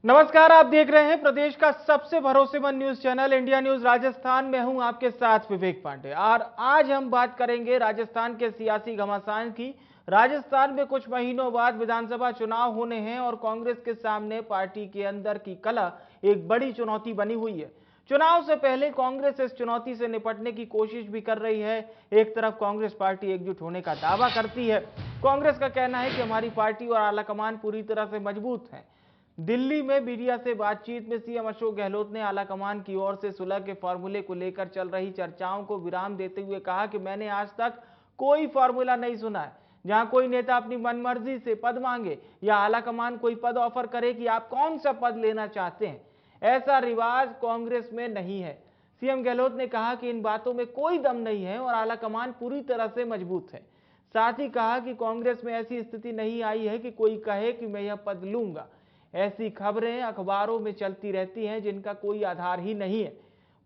नमस्कार, आप देख रहे हैं प्रदेश का सबसे भरोसेमंद news channel India news Rajasthan. में हूं आपके साथ विवेक पांडे और आज हम बात करेंगे राजस्थान के सियासी घमासान की। राजस्थान में कुछ महीनों बाद विधानसभा चुनाव होने हैं और कांग्रेस के सामने पार्टी के अंदर की कलह एक बड़ी चुनौती बनी हुई है। चुनाव से पहले कांग्रेस इस चुनौती से निपटने की कोशिश भी कर रही है। एक तरफ कांग्रेस पार्टी एकजुट होने का दावा करती है। कांग्रेस का कहना है कि हमारी पार्टी और आलाकमान पूरी तरह से मजबूत है। दिल्ली में मीडिया से बातचीत में सीएम अशोक गहलोत ने आलाकमान की ओर से सुलह के फॉर्मूले को लेकर चल रही चर्चाओं को विराम देते हुए कहा कि मैंने आज तक कोई फॉर्मूला नहीं सुना है जहां कोई नेता अपनी मनमर्जी से पद मांगे या आलाकमान कोई पद ऑफर करे कि आप कौन सा पद लेना चाहते हैं। ऐसा रिवाज कांग्रेस में नहीं है। सीएम गहलोत ने कहा कि इन बातों में कोई दम नहीं है और आलाकमान पूरी तरह से मजबूत है। साथ ही कहा कि कांग्रेस में ऐसी स्थिति नहीं आई है कि कोई कहे कि मैं यह पद लूंगा। ऐसी खबरें अखबारों में चलती रहती हैं जिनका कोई आधार ही नहीं है।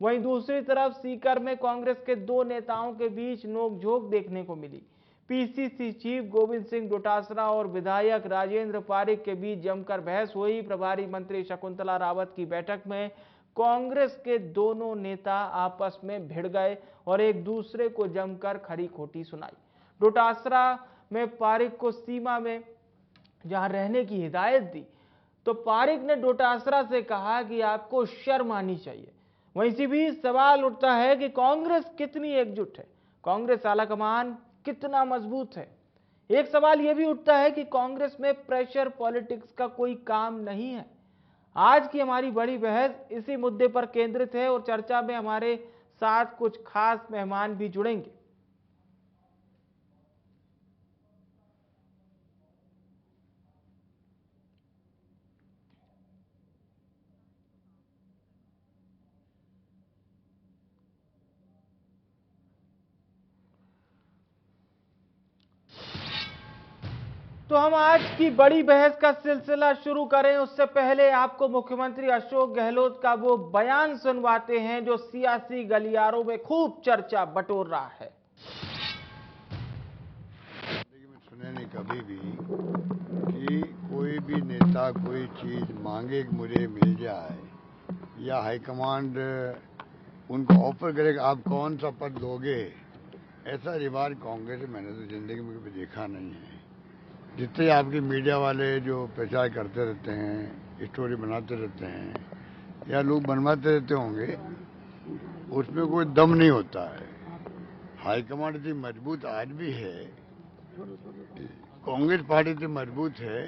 वहीं दूसरी तरफ सीकर में कांग्रेस के दो नेताओं के बीच नोकझोंक देखने को मिली। पीसीसी चीफ गोविंद सिंह डोटासरा और विधायक राजेंद्र पारिक के बीच जमकर बहस हुई। प्रभारी मंत्री शकुंतला रावत की बैठक में कांग्रेस के दोनों नेता आपस में भिड़ गए और एक दूसरे को जमकर खरी खोटी सुनाई। डोटासरा में पारिक को सीमा में जहां रहने की हिदायत दी तो पारिक ने डोटासरा से कहा कि आपको शर्म आनी चाहिए। वहीं इसी बीच सवाल उठता है कि कांग्रेस कितनी एकजुट है, कांग्रेस आलाकमान कितना मजबूत है। एक सवाल यह भी उठता है कि कांग्रेस में प्रेशर पॉलिटिक्स का कोई काम नहीं है। आज की हमारी बड़ी बहस इसी मुद्दे पर केंद्रित है और चर्चा में हमारे साथ कुछ खास मेहमान भी जुड़ेंगे। तो हम आज की बड़ी बहस का सिलसिला शुरू करें उससे पहले आपको मुख्यमंत्री अशोक गहलोत का वो बयान सुनवाते हैं जो सियासी गलियारों में खूब चर्चा बटोर रहा है। सुने नहीं कभी भी कि कोई भी नेता कोई चीज मांगे कि मुझे मिल जाए या हाईकमांड उनको ऑफर करे कि आप कौन सा पद लोगे। ऐसा रिवाज कांग्रेस में मैंने तो जिंदगी में कभी देखा नहीं है। जितने आपके मीडिया वाले जो प्रचार करते रहते हैं, स्टोरी बनाते रहते हैं या लोग बनवाते रहते होंगे, उसमें कोई दम नहीं होता है। हाईकमांड इतनी मजबूत आज भी है, कांग्रेस पार्टी इतनी मजबूत है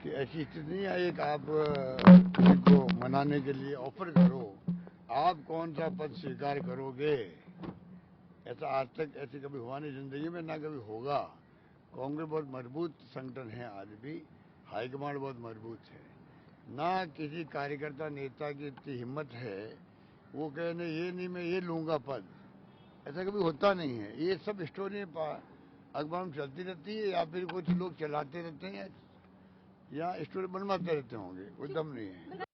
कि ऐसी स्थिति नहीं आई कि आप किसी को मनाने के लिए ऑफर करो, आप कौन सा पद स्वीकार करोगे। ऐसा आज तक ऐसे कभी हुआ नहीं जिंदगी में, ना कभी होगा। कांग्रेस बहुत मजबूत संगठन है आज भी, हाईकमांड बहुत मजबूत है। ना किसी कार्यकर्ता नेता की इतनी हिम्मत है वो कहे नहीं ये नहीं मैं ये लूंगा पद। ऐसा कभी होता नहीं है। ये सब स्टोरी अखबार में चलती रहती है या फिर कुछ लोग चलाते रहते हैं या स्टोरी बनवाते रहते होंगे, कोई दम नहीं है।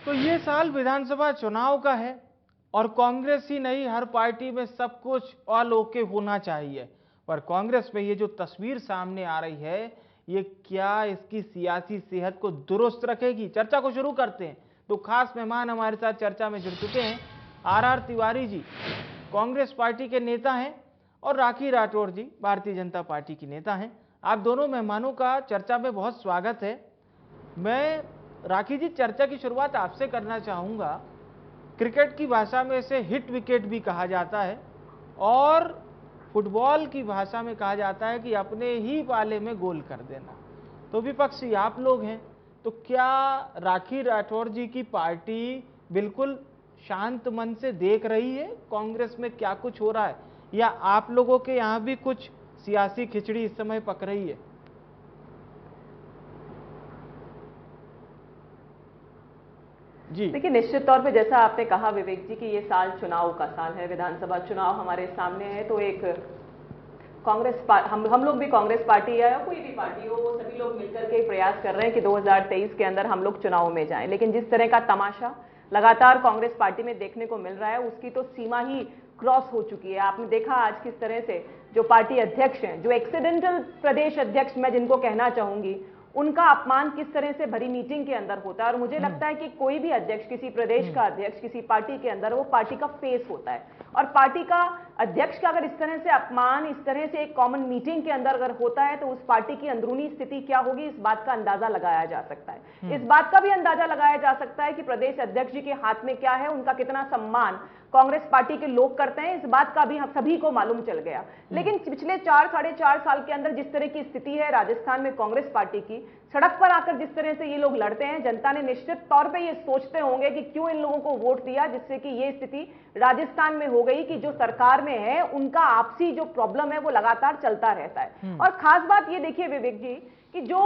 तो ये साल विधानसभा चुनाव का है और कांग्रेस ही नहीं हर पार्टी में सब कुछ ऑल ओके होना चाहिए, पर कांग्रेस में ये जो तस्वीर सामने आ रही है ये क्या इसकी सियासी सेहत को दुरुस्त रखेगी। चर्चा को शुरू करते हैं। तो खास मेहमान हमारे साथ चर्चा में जुड़ चुके हैं। आर तिवारी जी कांग्रेस पार्टी के नेता हैं और राखी राठौर जी भारतीय जनता पार्टी की नेता हैं। आप दोनों मेहमानों का चर्चा में बहुत स्वागत है। मैं राखी जी चर्चा की शुरुआत आपसे करना चाहूंगा। क्रिकेट की भाषा में इसे हिट विकेट भी कहा जाता है और फुटबॉल की भाषा में कहा जाता है कि अपने ही पाले में गोल कर देना। तो विपक्षी आप लोग हैं, तो क्या राखी राठौर जी की पार्टी बिल्कुल शांत मन से देख रही है कांग्रेस में क्या कुछ हो रहा है, या आप लोगों के यहां भी कुछ सियासी खिचड़ी इस समय पक रही है? जी देखिए, निश्चित तौर पे जैसा आपने कहा विवेक जी कि ये साल चुनाव का साल है, विधानसभा चुनाव हमारे सामने है, तो एक हम लोग भी कांग्रेस पार्टी है या कोई भी पार्टी हो, वो सभी लोग मिलकर के प्रयास कर रहे हैं कि 2023 के अंदर हम लोग चुनाव में जाएं। लेकिन जिस तरह का तमाशा लगातार कांग्रेस पार्टी में देखने को मिल रहा है, उसकी तो सीमा ही क्रॉस हो चुकी है। आपने देखा आज किस तरह से जो पार्टी अध्यक्ष हैं, जो एक्सीडेंटल प्रदेश अध्यक्ष मैं जिनको कहना चाहूंगी, उनका अपमान किस तरह से भरी मीटिंग के अंदर होता है। और मुझे लगता है कि कोई भी अध्यक्ष, किसी प्रदेश का अध्यक्ष किसी पार्टी के अंदर, वो पार्टी का फेस होता है। और पार्टी का अध्यक्ष का अगर इस तरह से अपमान, इस तरह से एक कॉमन मीटिंग के अंदर अगर होता है, तो उस पार्टी की अंदरूनी स्थिति क्या होगी, इस बात का अंदाजा लगाया जा सकता है। इस बात का भी अंदाजा लगाया जा सकता है कि प्रदेश अध्यक्ष जी के हाथ में क्या है, उनका कितना सम्मान कांग्रेस पार्टी के लोग करते हैं, इस बात का भी हम सभी को मालूम चल गया। लेकिन पिछले 4-4.5 साल के अंदर जिस तरह की स्थिति है राजस्थान में कांग्रेस पार्टी की, सड़क पर आकर जिस तरह से ये लोग लड़ते हैं, जनता ने निश्चित तौर पे ये सोचते होंगे कि क्यों इन लोगों को वोट दिया, जिससे कि ये स्थिति राजस्थान में हो गई कि जो सरकार में है उनका आपसी जो प्रॉब्लम है वो लगातार चलता रहता है। और खास बात ये देखिए विवेक जी, कि जो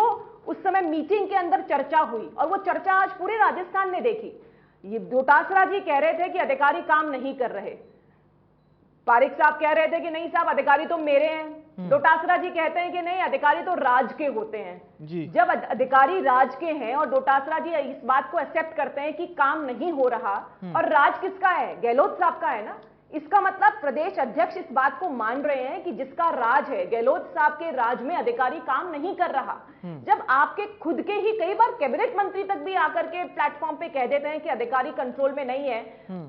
उस समय मीटिंग के अंदर चर्चा हुई, और वो चर्चा आज पूरे राजस्थान ने देखी। ये डोटासरा जी कह रहे थे कि अधिकारी काम नहीं कर रहे, पारिक साहब कह रहे थे कि नहीं साहब अधिकारी तो मेरे हैं, डोटासरा जी कहते हैं कि नहीं अधिकारी तो राज के होते हैं जी। जब अधिकारी राज के हैं और डोटासरा जी इस बात को एक्सेप्ट करते हैं कि काम नहीं हो रहा, और राज किसका है, गहलोत साहब का है ना, इसका मतलब प्रदेश अध्यक्ष इस बात को मान रहे हैं कि जिसका राज है, गहलोत साहब के राज में अधिकारी काम नहीं कर रहा। जब आपके खुद के ही कई बार कैबिनेट मंत्री तक भी आकर के प्लेटफॉर्म पे कह देते हैं कि अधिकारी कंट्रोल में नहीं है,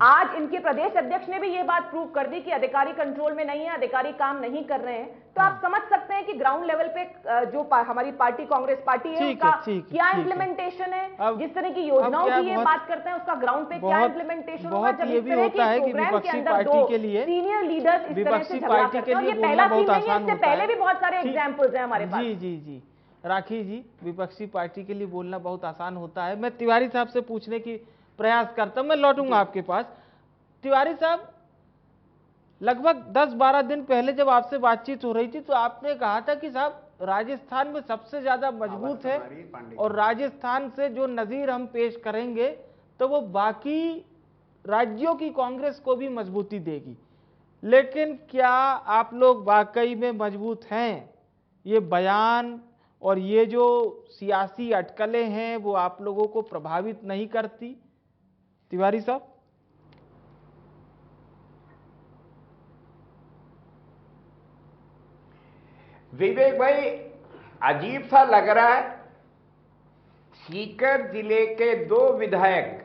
आज इनके प्रदेश अध्यक्ष ने भी ये बात प्रूव कर दी कि अधिकारी कंट्रोल में नहीं है, अधिकारी काम नहीं कर रहे हैं। तो आप समझ सकते हैं कि ग्राउंड लेवल पे जो हमारी पार्टी कांग्रेस पार्टी है उसका क्या इम्प्लीमेंटेशन है, जिस तरह की योजनाओं की ये बात करते हैं उसका ग्राउंड पे क्या इम्प्लीमेंटेशन होगा। जब इस तरह के प्रोग्राम के अंदर के लिए सीनियर लीडर्स इस तरह से झगड़ा करते हैं, ये पहला सीन नहीं है, इससे पहले भी बहुत सारे एग्जांपल्स हैं हमारे पास। जी जी जी राखी जी, विपक्षी पार्टी के लिए बोलना बहुत आसान होता है। मैं तिवारी साहब से पूछने की प्रयास करता हूं, मैं लौटूंगा आपके पास। तिवारी साहब, लगभग 10-12 दिन पहले जब आपसे बातचीत हो रही थी तो आपने कहा था कि साहब राजस्थान में सबसे ज्यादा मजबूत है और राजस्थान से जो नजीर हम पेश करेंगे तो वो बाकी राज्यों की कांग्रेस को भी मजबूती देगी। लेकिन क्या आप लोग वाकई में मजबूत हैं? ये बयान और ये जो सियासी अटकलें हैं वो आप लोगों को प्रभावित नहीं करती? तिवारी साहब। विवेक भाई, अजीब सा लग रहा है, सीकर जिले के 2 विधायक,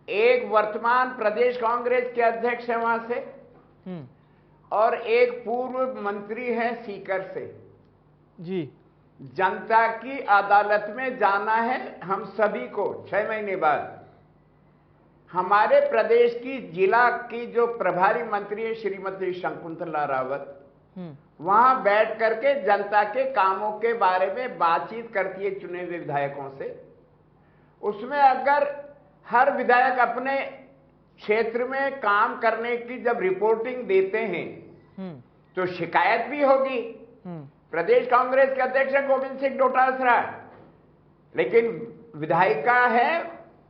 एक वर्तमान प्रदेश कांग्रेस के अध्यक्ष है वहां से और एक पूर्व मंत्री है सीकर से जी, जनता की अदालत में जाना है हम सभी को 6 महीने बाद। हमारे प्रदेश की जिला की जो प्रभारी मंत्री है श्रीमती शकुंतला रावत, वहां बैठ करके जनता के कामों के बारे में बातचीत करती है चुने हुए विधायकों से। उसमें अगर हर विधायक अपने क्षेत्र में काम करने की जब रिपोर्टिंग देते हैं तो शिकायत भी होगी। प्रदेश कांग्रेस के अध्यक्ष गोविंद सिंह डोटासरा, लेकिन विधायिका है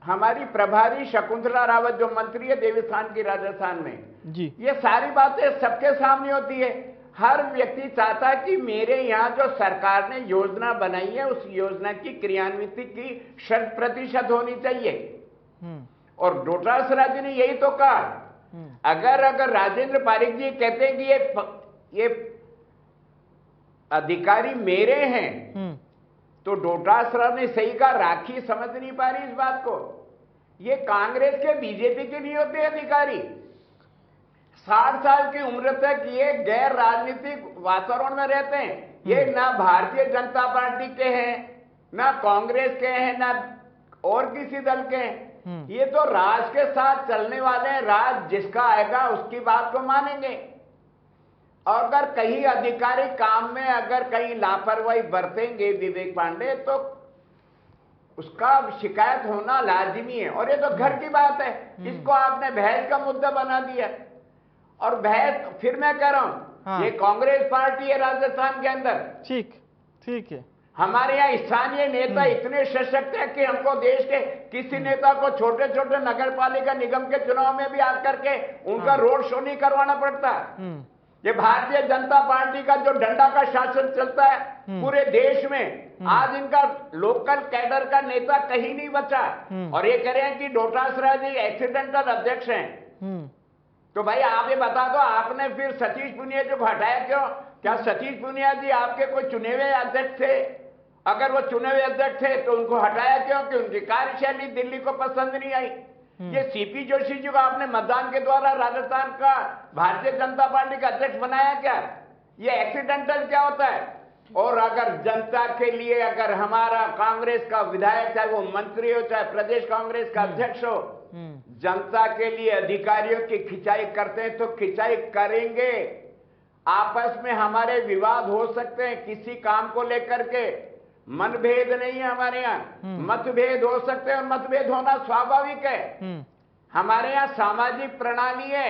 हमारी प्रभारी शकुंतला रावत जो मंत्री है देवस्थान की राजस्थान में जी। ये सारी बातें सबके सामने होती है। हर व्यक्ति चाहता है कि मेरे यहाँ जो सरकार ने योजना बनाई है उस योजना की क्रियान्वित की 100% होनी चाहिए। और डोटासरा जी ने यही तो कहा। अगर राजेंद्र पारिक जी कहते हैं कि ये अधिकारी मेरे हैं तो डोटासरा ने सही कहा, राखी समझ नहीं पा रही इस बात को। ये कांग्रेस के बीजेपी के नहीं होते अधिकारी। 60 साल की उम्र तक ये गैर राजनीतिक वातावरण में रहते हैं। ये ना भारतीय जनता पार्टी के हैं, ना कांग्रेस के हैं, ना और किसी दल के हैं। ये तो राज के साथ चलने वाले हैं। राज जिसका आएगा उसकी बात को मानेंगे। और अगर कहीं अधिकारी काम में अगर कहीं लापरवाही बरतेंगे विवेक पांडे तो उसका शिकायत होना लाजिमी है। और ये तो घर की बात है, इसको आपने बहस का मुद्दा बना दिया। और बहस फिर मैं कह रहा हूं, ये कांग्रेस पार्टी है राजस्थान के अंदर, ठीक है। हमारे यहाँ स्थानीय नेता इतने सशक्त है कि हमको देश के किसी नेता को छोटे छोटे नगर पालिका निगम के चुनाव में भी आकर के उनका रोड शो नहीं करवाना पड़ता। ये भारतीय जनता पार्टी का जो डंडा का शासन चलता है पूरे देश में, आज इनका लोकल कैडर का नेता कहीं नहीं बचा। और ये कह रहे हैं कि डोटासरा जी एक्सीडेंटल अध्यक्ष हैं। तो भाई आप ये बता दो, आपने फिर सतीश पूनिया जी को हटाया क्यों? क्या सतीश पूनिया जी आपके कोई चुने हुए अध्यक्ष थे? अगर वो चुने हुए अध्यक्ष थे तो उनको हटाया क्यों? कि उनकी कार्यशैली दिल्ली को पसंद नहीं आई। ये सीपी जोशी जी को आपने मतदान के द्वारा राजस्थान का भारतीय जनता पार्टी का अध्यक्ष बनाया क्या? ये एक्सीडेंटल क्या होता है? और अगर जनता के लिए अगर हमारा कांग्रेस का विधायक, चाहे वो मंत्री हो चाहे प्रदेश कांग्रेस का अध्यक्ष हो, जनता के लिए अधिकारियों की खिंचाई करते हैं तो खिंचाई करेंगे। आपस में हमारे विवाद हो सकते हैं किसी काम को लेकर के, मनभेद नहीं है हमारे यहाँ, मतभेद हो सकते हैं और मतभेद होना स्वाभाविक है। हमारे यहाँ सामाजिक प्रणाली है।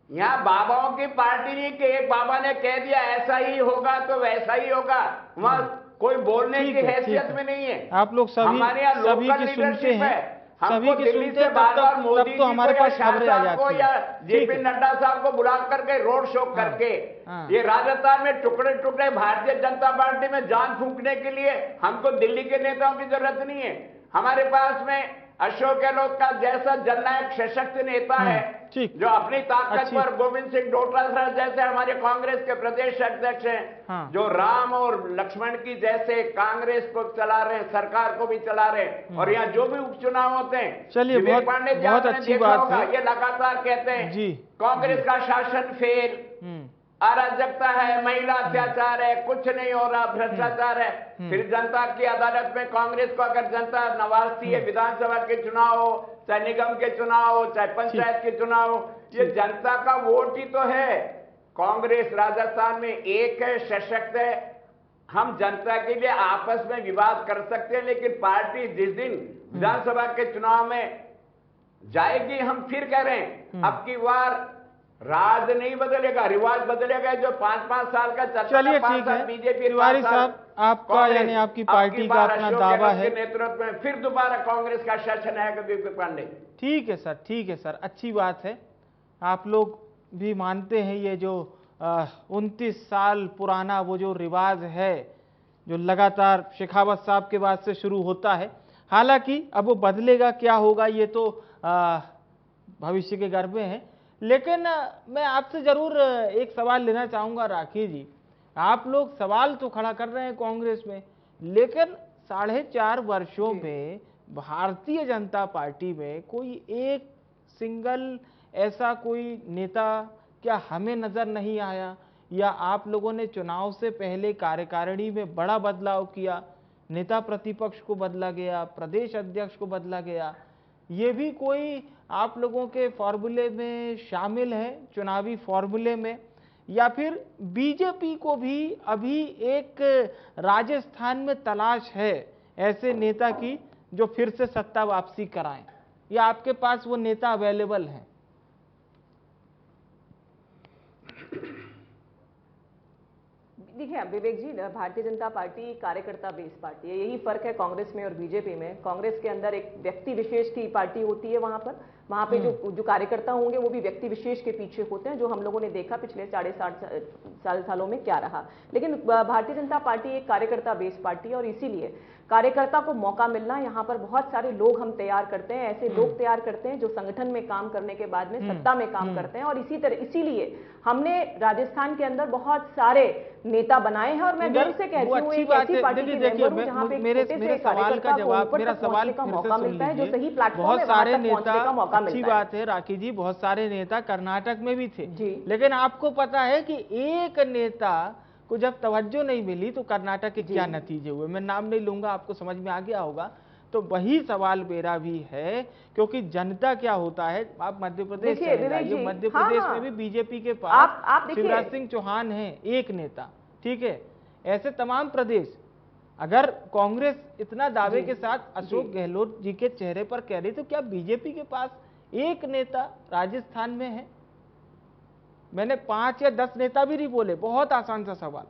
यहाँ बाबाओं की पार्टी नहीं कि एक बाबा ने कह दिया ऐसा ही होगा तो वैसा ही होगा, वहां कोई बोलने की हैसियत में नहीं है। आप लोग सभी हमारे यहाँ सभी लोकल की सुनते लीडरशिप हैं, है। सभी हमको की दिल्ली सुनते से हैं, बार-बार तब मोदी तो जी हमारे को या पास शाह खबरें आ साहब को जाती या हैं। जेपी नड्डा साहब को बुला करके रोड शो करके ये राजस्थान में टुकड़े टुकड़े भारतीय जनता पार्टी में जान फूंकने के लिए हमको दिल्ली के नेताओं की जरूरत नहीं है। हमारे पास में अशोक गहलोत का जैसा जननायक सशक्त नेता है जो अपनी ताकत पर, गोविंद सिंह डोटासरा जैसे हमारे कांग्रेस के प्रदेश अध्यक्ष हैं जो राम और लक्ष्मण की जैसे कांग्रेस को चला रहे हैं, सरकार को भी चला रहे हैं। और यहाँ जो भी उपचुनाव होते हैं, चलिए विवेक पांडे जी बहुत आपने अच्छी देखा बात होगा, है। ये लगातार कहते हैं जी कांग्रेस का शासन फेल, अराजकता है, महिला अत्याचार है, कुछ नहीं हो रहा, भ्रष्टाचार है। फिर जनता की अदालत में कांग्रेस को अगर जनता नवाजती है, विधानसभा के चुनाव हो चाहे निगम के चुनाव हो चाहे पंचायत के चुनाव हो, ये जनता का वोट ही तो है। कांग्रेस राजस्थान में एक है, सशक्त है। हम जनता के लिए आपस में विवाद कर सकते हैं, लेकिन पार्टी जिस दिन विधानसभा के चुनाव में जाएगी, हम फिर कह रहे हैं अब की बार राज नहीं बदलेगा, रिवाज बदलेगा। जो 5-5 साल का चर्चा, चलिए ठीक है बीजेपी तिवारी साहब, आपका यानी आपकी पार्टी का अपना दावा है, नेतृत्व में फिर दोबारा कांग्रेस का शासन है विवेक पांडे। ठीक है सर, ठीक है सर, अच्छी बात है। आप लोग भी मानते हैं ये जो 29 साल पुराना वो जो रिवाज है जो लगातार शेखावत साहब के बाद से शुरू होता है, हालांकि अब वो बदलेगा क्या होगा ये तो भविष्य के गर्भ में है। लेकिन मैं आपसे जरूर एक सवाल लेना चाहूंगा राखी जी, आप लोग सवाल तो खड़ा कर रहे हैं कांग्रेस में, लेकिन 4.5 वर्षों में भारतीय जनता पार्टी में कोई एक सिंगल ऐसा कोई नेता क्या हमें नजर नहीं आया? या आप लोगों ने चुनाव से पहले कार्यकारिणी में बड़ा बदलाव किया, नेता प्रतिपक्ष को बदला गया, प्रदेश अध्यक्ष को बदला गया, ये भी कोई आप लोगों के फॉर्मूले में शामिल है, चुनावी फॉर्मूले में? या फिर बीजेपी को भी अभी एक राजस्थान में तलाश है ऐसे नेता की जो फिर से सत्ता वापसी कराएं, या आपके पास वो नेता अवेलेबल हैं? देखिए विवेक जी, भारतीय जनता पार्टी कार्यकर्ता बेस पार्टी है। यही फर्क है कांग्रेस में और बीजेपी में। कांग्रेस के अंदर एक व्यक्ति विशेष की पार्टी होती है, वहां पे जो कार्यकर्ता होंगे वो भी व्यक्ति विशेष के पीछे होते हैं, जो हम लोगों ने देखा पिछले 60 सालों में क्या रहा। लेकिन भारतीय जनता पार्टी एक कार्यकर्ता बेस पार्टी है और इसीलिए कार्यकर्ता को मौका मिलना, यहाँ पर बहुत सारे लोग हम तैयार करते हैं, ऐसे लोग तैयार करते हैं जो संगठन में काम करने के बाद में सत्ता में काम करते हैं। और इसीलिए हमने राजस्थान के अंदर बहुत सारे नेता बनाए हैं। और मैं गर्व से कहती हूँ एक ऐसी पार्टी की मेंबर हूं जहां पे मेरे सवाल का जवाब, मेरा सवाल का मौका मिलता है, जो सही प्लेटफॉर्म बहुत में सारे पहुंचने का मौका मिलता है। अच्छी बात है राखी जी, बहुत सारे नेता कर्नाटक में भी थे, लेकिन आपको पता है कि एक नेता को जब तवज्जो नहीं मिली तो कर्नाटक के क्या नतीजे हुए? मैं नाम नहीं लूंगा, आपको समझ में आ गया होगा। तो वही सवाल मेरा भी है, क्योंकि जनता क्या होता है, आप मध्य प्रदेश मध्य प्रदेश में भी बीजेपी के पास शिवराज सिंह चौहान है एक नेता, ठीक है। ऐसे तमाम प्रदेश, अगर कांग्रेस इतना दावे के साथ अशोक गहलोत जी के चेहरे पर कह रही, तो क्या बीजेपी के पास एक नेता राजस्थान में है? मैंने 5 या 10 नेता भी नहीं बोले, बहुत आसान सा सवाल।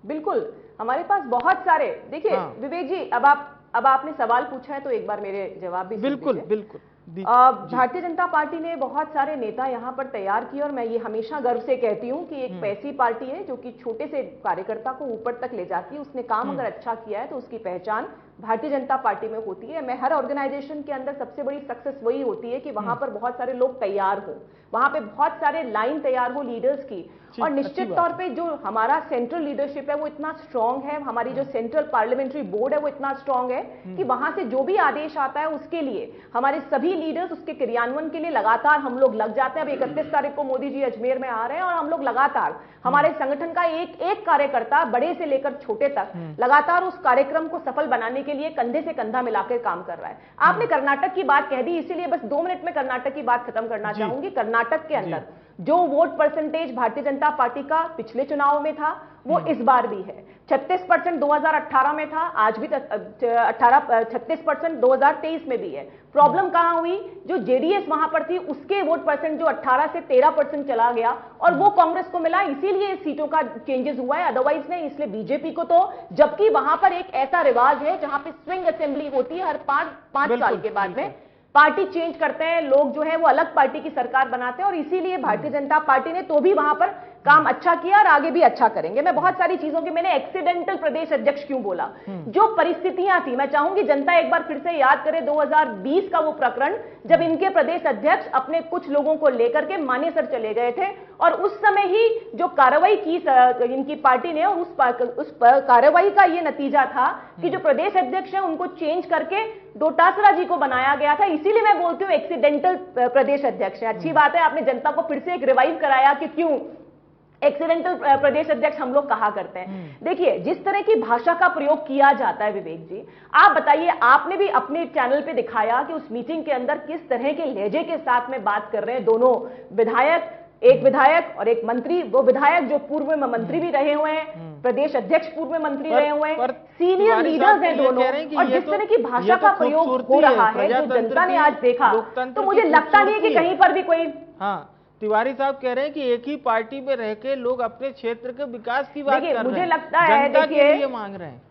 बिल्कुल, हमारे पास बहुत सारे। देखिए विवेक जी, अब आपने सवाल पूछा है तो एक बार मेरे जवाब भी बिल्कुल बिल्कुल। भारतीय जनता पार्टी ने बहुत सारे नेता यहाँ पर तैयार किए और मैं ये हमेशा गर्व से कहती हूँ कि एक ऐसी पार्टी है जो कि छोटे से कार्यकर्ता को ऊपर तक ले जाती है। उसने काम अगर अच्छा किया है तो उसकी पहचान भारतीय जनता पार्टी में होती है। मैं हर ऑर्गेनाइजेशन के अंदर सबसे बड़ी सक्सेस वही होती है कि वहां पर बहुत सारे लोग तैयार हो, वहां पे बहुत सारे लाइन तैयार हो लीडर्स की, और निश्चित तौर पे जो हमारा सेंट्रल लीडरशिप है वो इतना स्ट्रांग है, हमारी जो सेंट्रल पार्लियामेंट्री बोर्ड है वो इतना स्ट्रांग है कि वहां से जो भी आदेश आता है उसके लिए हमारे सभी लीडर्स उसके क्रियान्वयन के लिए लगातार हम लोग लग जाते हैं। अब 31 तारीख को मोदी जी अजमेर में आ रहे हैं और हम लोग लगातार हमारे संगठन का एक एक कार्यकर्ता बड़े से लेकर छोटे तक लगातार उस कार्यक्रम को सफल बनाने के लिए कंधे से कंधा मिलाकर काम कर रहा है। आपने कर्नाटक की बात कह दी, इसीलिए बस 2 मिनट में कर्नाटक की बात खत्म करना चाहूंगी। कर्नाटक के अंदर जो vote percentage Bharatiya Janata party का पिछले चुनाव में था वो इस बार भी है। 36% 2018 में था, आज भी 36% 2023 में भी है। प्रॉब्लम कहां हुई? जो जेडीएस वहां पर थी उसके वोट परसेंट जो 18 से 13% चला गया और वो कांग्रेस को मिला, इसीलिए सीटों का चेंजेस हुआ है, अदरवाइज नहीं। इसलिए बीजेपी को तो, जबकि वहां पर एक ऐसा रिवाज है जहां पे स्विंग असेंबली होती है हर 5 साल के बाद में पार्टी चेंज करते हैं लोग, जो है वो अलग पार्टी की सरकार बनाते हैं, और इसीलिए भारतीय जनता पार्टी ने तो भी वहां पर काम अच्छा किया और आगे भी अच्छा करेंगे। मैं बहुत सारी चीजों की, मैंने एक्सीडेंटल प्रदेश अध्यक्ष क्यों बोला, जो परिस्थितियां थी, मैं चाहूंगी जनता एक बार फिर से याद करे 2020 का वो प्रकरण जब इनके प्रदेश अध्यक्ष अपने कुछ लोगों को लेकर के मानेसर चले गए थे, और उस समय ही जो कार्रवाई की इनकी पार्टी ने, उस कार्रवाई का ये नतीजा था कि जो प्रदेश अध्यक्ष है उनको चेंज करके डोटासरा जी को बनाया गया था। इसीलिए मैं बोलती हूँ एक्सीडेंटल प्रदेश अध्यक्ष है। अच्छी बात है, आपने जनता को फिर से एक रिवाइव कराया कि क्यों एक्सीडेंटल प्रदेश अध्यक्ष हम लोग कहा करते हैं। देखिए, जिस तरह की भाषा का प्रयोग किया जाता है, विवेक जी आप बताइए, आपने भी अपने चैनल पे दिखाया कि उस मीटिंग के अंदर किस तरह के लहजे के साथ में बात कर रहे हैं दोनों विधायक, एक विधायक और एक मंत्री। वो विधायक जो पूर्व में मंत्री भी रहे हुए हैं, प्रदेश अध्यक्ष पूर्व में मंत्री रहे हुए हैं, सीनियर लीडर्स हैं दोनों, और जिस तरह की भाषा का प्रयोग हो रहा है जो जनता ने आज देखा, तो मुझे लगता नहीं है कि कहीं पर भी कोई। हाँ, तिवारी साहब कह रहे हैं कि एक ही पार्टी में रह के लोग अपने क्षेत्र के विकास की बात कर रहे हैं, मुझे लगता है जनता के लिए मांग रहे हैं,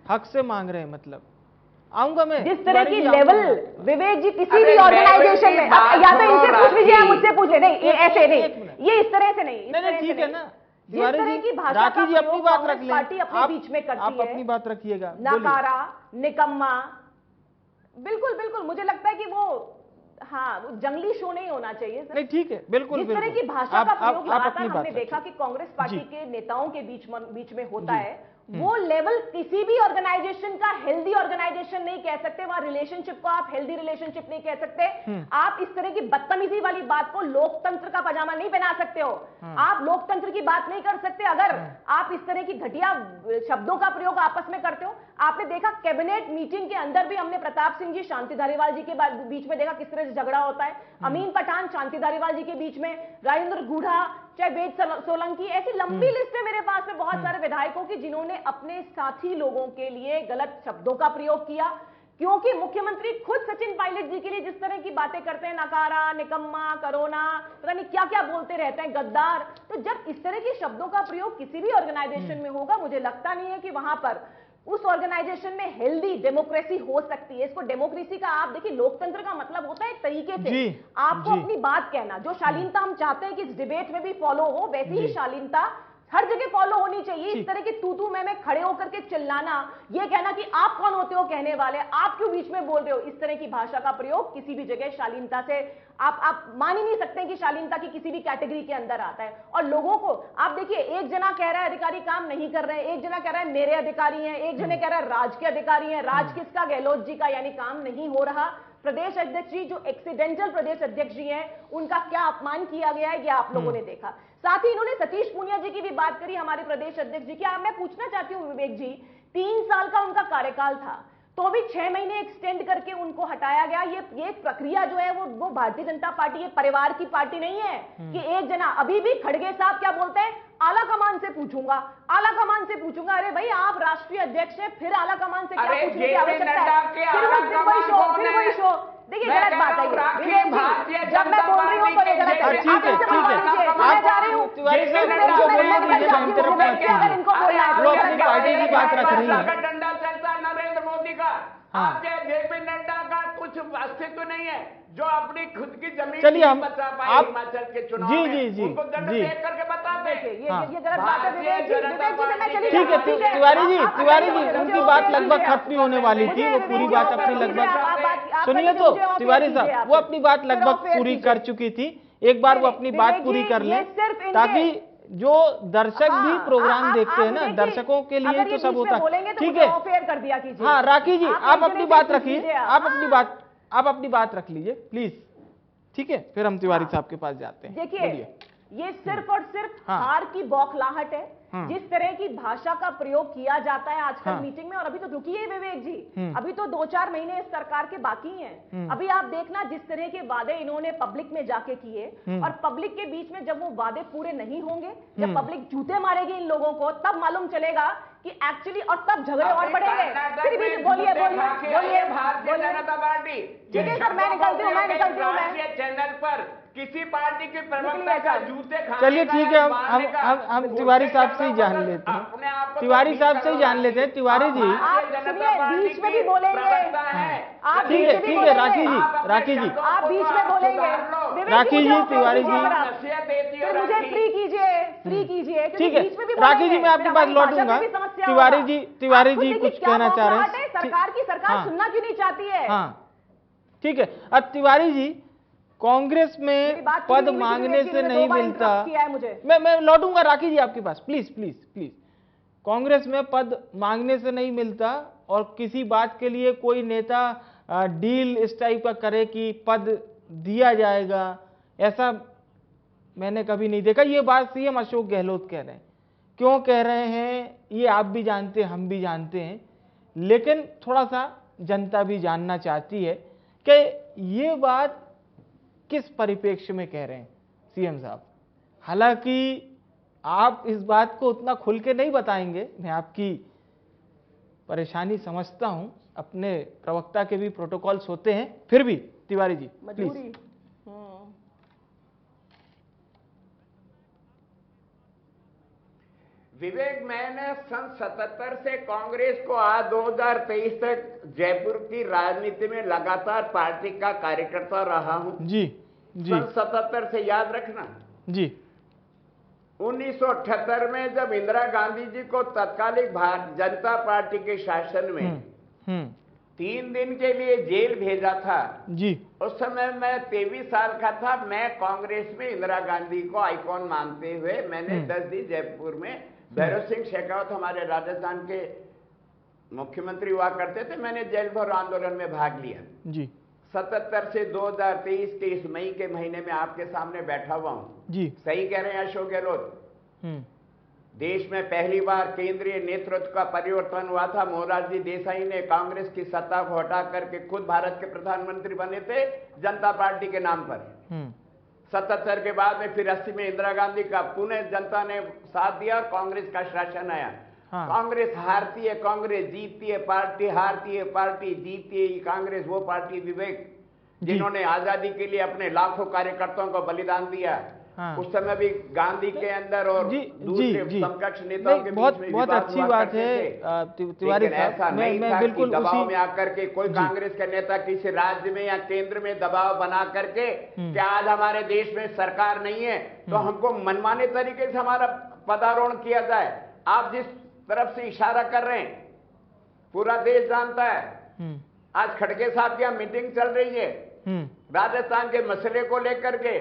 हक से मांग रहे हैं। मतलब आऊंगा मैं, जिस तरह की लेवल, विवेक जी किसी भी ऑर्गेनाइजेशन में, या तो इनसे पूछ लीजिए, मुझसे पूछ ले, नहीं ऐसे नहीं, ये इस तरह से नहीं, ठीक है ना। जिस तरह की भाषा का अपनी बात रख लें, पार्टी अपने बीच में करती है, आप अपनी बात रखिएगा, नकारा, निकम्मा, बिल्कुल बिल्कुल मुझे लगता है कि वो, हाँ, वो जंगली शो नहीं होना चाहिए सर। नहीं, ठीक है, बिल्कुल। जिस तरह की भाषा का प्रयोग लगातार हमने देखा कि कांग्रेस पार्टी के नेताओं के बीच में होता है, वो लेवल किसी भी ऑर्गेनाइजेशन का हेल्दी ऑर्गेनाइजेशन नहीं कह सकते। वहां रिलेशनशिप को आप हेल्दी रिलेशनशिप नहीं कह सकते। आप इस तरह की बदतमीजी वाली बात को लोकतंत्र का पजामा नहीं पहना सकते हो। आप लोकतंत्र की बात नहीं कर सकते अगर आप इस तरह की घटिया शब्दों का प्रयोग आपस में करते हो। आपने देखा कैबिनेट मीटिंग के अंदर भी हमने प्रताप सिंह जी, शांति धारीवाल जी के बीच में देखा किस तरह से झगड़ा होता है। अमीन पठान, शांति धारीवाल जी के बीच में, राजेंद्र गूढ़ा, चाहे वेद सोलंकी, ऐसी लंबी लिस्ट है मेरे पास में बहुत सारे विधायकों की जिन्होंने अपने साथी लोगों के लिए गलत शब्दों का प्रयोग किया। क्योंकि मुख्यमंत्री खुद सचिन पायलट जी के लिए जिस तरह की बातें करते हैं, नकारा, निकम्मा, कोरोना, पता नहीं क्या क्या बोलते रहते हैं, गद्दार, तो जब इस तरह के शब्दों का प्रयोग किसी भी ऑर्गेनाइजेशन में होगा, मुझे लगता नहीं है कि वहां पर उस ऑर्गेनाइजेशन में हेल्दी डेमोक्रेसी हो सकती है। इसको डेमोक्रेसी का, आप देखिए, लोकतंत्र का मतलब होता है एक तरीके से आपको अपनी बात कहना, जो शालीनता हम चाहते हैं कि इस डिबेट में भी फॉलो हो, वैसी ही शालीनता हर जगह फॉलो होनी चाहिए। इस तरह के तू मैं खड़े होकर के चिल्लाना, ये कहना कि आप कौन होते हो कहने वाले, आप क्यों बीच में बोल रहे हो, इस तरह की भाषा का प्रयोग किसी भी जगह शालीनता से आप मान ही नहीं सकते कि शालीनता की किसी भी कैटेगरी के अंदर आता है। और लोगों को आप देखिए, एक जना कह रहा है अधिकारी काम नहीं कर रहे हैं, एक जना कह रहा है मेरे अधिकारी हैं, एक जने कह रहा है राज के अधिकारी हैं। राज किसका? गहलोत जी का, यानी काम नहीं हो रहा। प्रदेश अध्यक्ष जी, जो एक्सीडेंटल प्रदेश अध्यक्ष जी हैं, उनका क्या अपमान किया गया है, ये आप लोगों ने देखा। साथ ही इन्होंने सतीश पूनिया जी की भी बात करी, हमारे प्रदेश अध्यक्ष जी की। मैं पूछना चाहती हूँ विवेक जी, 3 साल का उनका कार्यकाल था, तो भी 6 महीने एक्सटेंड करके उनको हटाया गया। ये प्रक्रिया जो है वो भारतीय जनता पार्टी, ये परिवार की पार्टी नहीं है कि एक जना, अभी भी खड़गे साहब क्या बोलते हैं, आला कमान से पूछूंगा, आला कमान से पूछूंगा। अरे भाई, आप राष्ट्रीय अध्यक्ष हैं, फिर आला कमान से क्या पूछने की आवश्यकता है? फिर वही शो। देखिए, गलत बात है ये। जब मैं बोल रही हूँ तो ये गलत है। ठीक है, मैं जा रही हूँ, तिवारी साहब इनको बोलने दीजिए, हम तरफ अगर इनको बोलना है वो अपनी पार्टी की बात रख रही है। डंडा चलता है नरेंद्र मोदी का, हाँ। आपके जेपी नड्डा का कुछ अस्तित्व नहीं है जो अपनी खुद की जमीन चलिए हम बचा पाए आप हिमाचल के चुनाव जी में। जी जी उनको दंड जी देख करके बताते हैं। ये गलत बात है विवेक जी, ठीक है तिवारी जी उनकी बात लगभग खत्म ही होने वाली थी, वो पूरी बात अपनी लगभग सुनिए तो तिवारी साहब वो अपनी बात लगभग पूरी कर चुकी थी। एक बार वो अपनी बात पूरी कर ले ताकि जो दर्शक भी प्रोग्राम देखते हैं ना, दर्शकों के लिए तो सब होता है। ठीक है हाँ राखी जी आप अपनी बात रखिए, आप अपनी बात रख लीजिए प्लीज। ठीक है फिर हम तिवारी साहब के पास जाते हैं। देखिए ये सिर्फ और सिर्फ हार की बौखलाहट है। जिस तरह की भाषा का प्रयोग किया जाता है आजकल मीटिंग में, और अभी तो रुकिए विवेक जी, अभी तो 2-4 महीने इस सरकार के बाकी हैं। अभी आप देखना जिस तरह के वादे इन्होंने पब्लिक में जाके किए और पब्लिक के बीच में जब वो वादे पूरे नहीं होंगे, जब पब्लिक जूते मारेगी इन लोगों को, तब मालूम चलेगा कि एक्चुअली, और तब झगड़े और बढ़ेंगे। फिर भी बोलिए भारतीय जनता पार्टी ठीक है सर, मैं निकलती हूँ मैं चैनल पर किसी पार्टी के प्रवक्ता का जूते खाने चलिए ठीक है हम तिवारी साहब से ही जान लेते हैं, तिवारी साहब से ही जान लेते हैं। तिवारी जी बीच में भी बोलेंगे, आप ठीक है राखी जी आप बीच में बोलेंगे राखी जी तिवारी जी फिर मुझे फ्री कीजिए ठीक है राखी जी मैं आपके पास लौटूंगा। तिवारी जी कुछ कहना चाह रहे हैं। सरकार सुनना क्यों नहीं चाहती है? हाँ ठीक है। अब तिवारी जी कांग्रेस में पद मांगने से नहीं मिलता, मैं लौटूंगा राखी जी आपके पास प्लीज प्लीज प्लीज। कांग्रेस में पद मांगने से नहीं मिलता और किसी बात के लिए कोई नेता डील इस टाइप का करे कि पद दिया जाएगा, ऐसा मैंने कभी नहीं देखा। ये बात सीएम अशोक गहलोत कह रहे हैं। क्यों कह रहे हैं ये आप भी जानते हैं, हम भी जानते हैं, लेकिन थोड़ा सा जनता भी जानना चाहती है कि ये बात किस परिप्रेक्ष्य में कह रहे हैं सीएम साहब। हालांकि आप इस बात को उतना खुल के नहीं बताएंगे, मैं आपकी परेशानी समझता हूं, अपने प्रवक्ता के भी प्रोटोकॉल्स होते हैं, फिर भी तिवारी जी प्लीज। विवेक, मैंने सन 77 से कांग्रेस को आज 2023 तक जयपुर की राजनीति में लगातार पार्टी का कार्यकर्ता रहा हूं। जी सन 77 से याद रखना जी। 1978 में जब इंदिरा गांधी जी को तत्कालीन भारतीय जनता पार्टी के शासन में 3 दिन के लिए जेल भेजा था जी, उस समय मैं 23 साल का था। मैं कांग्रेस में इंदिरा गांधी को आइकॉन मानते हुए मैंने 10 दिन जयपुर में भैरव सिंह शेखावत हमारे राजस्थान के मुख्यमंत्री हुआ करते थे, मैंने जेल भरो आंदोलन में भाग लिया जी। 77 से 2023 के इस मई के महीने में आपके सामने बैठा हुआ हूं जी। सही कह रहे हैं अशोक गहलोत। देश में पहली बार केंद्रीय नेतृत्व का परिवर्तन हुआ था। मोरारजी देसाई ने कांग्रेस की सत्ता को हटा करके खुद भारत के प्रधानमंत्री बने थे जनता पार्टी के नाम पर। 77 के बाद में फिर 80 में इंदिरा गांधी का पुनः जनता ने साथ दिया और कांग्रेस का शासन आया। कांग्रेस हारती है, कांग्रेस जीतती है, पार्टी हारती है, पार्टी जीतती है। कांग्रेस वो पार्टी विवेक जिन्होंने आजादी के लिए अपने लाखों कार्यकर्ताओं को बलिदान दिया। उस समय भी गांधी के अंदर और दूसरे समकक्ष नेताओं के बीच में बहुत अच्छी बात है तिवारी साहब। ऐसा नहीं था कि दबाव में आकर के कोई कांग्रेस का नेता किसी राज्य में या केंद्र में दबाव बना करके कि आज हमारे देश में सरकार नहीं है तो हमको मनमाने तरीके से हमारा पदारोहण किया जाए। आप जिस तरफ से इशारा कर रहे हैं पूरा देश जानता है। आज खड़गे साहब की मीटिंग चल रही है राजस्थान के मसले को लेकर के।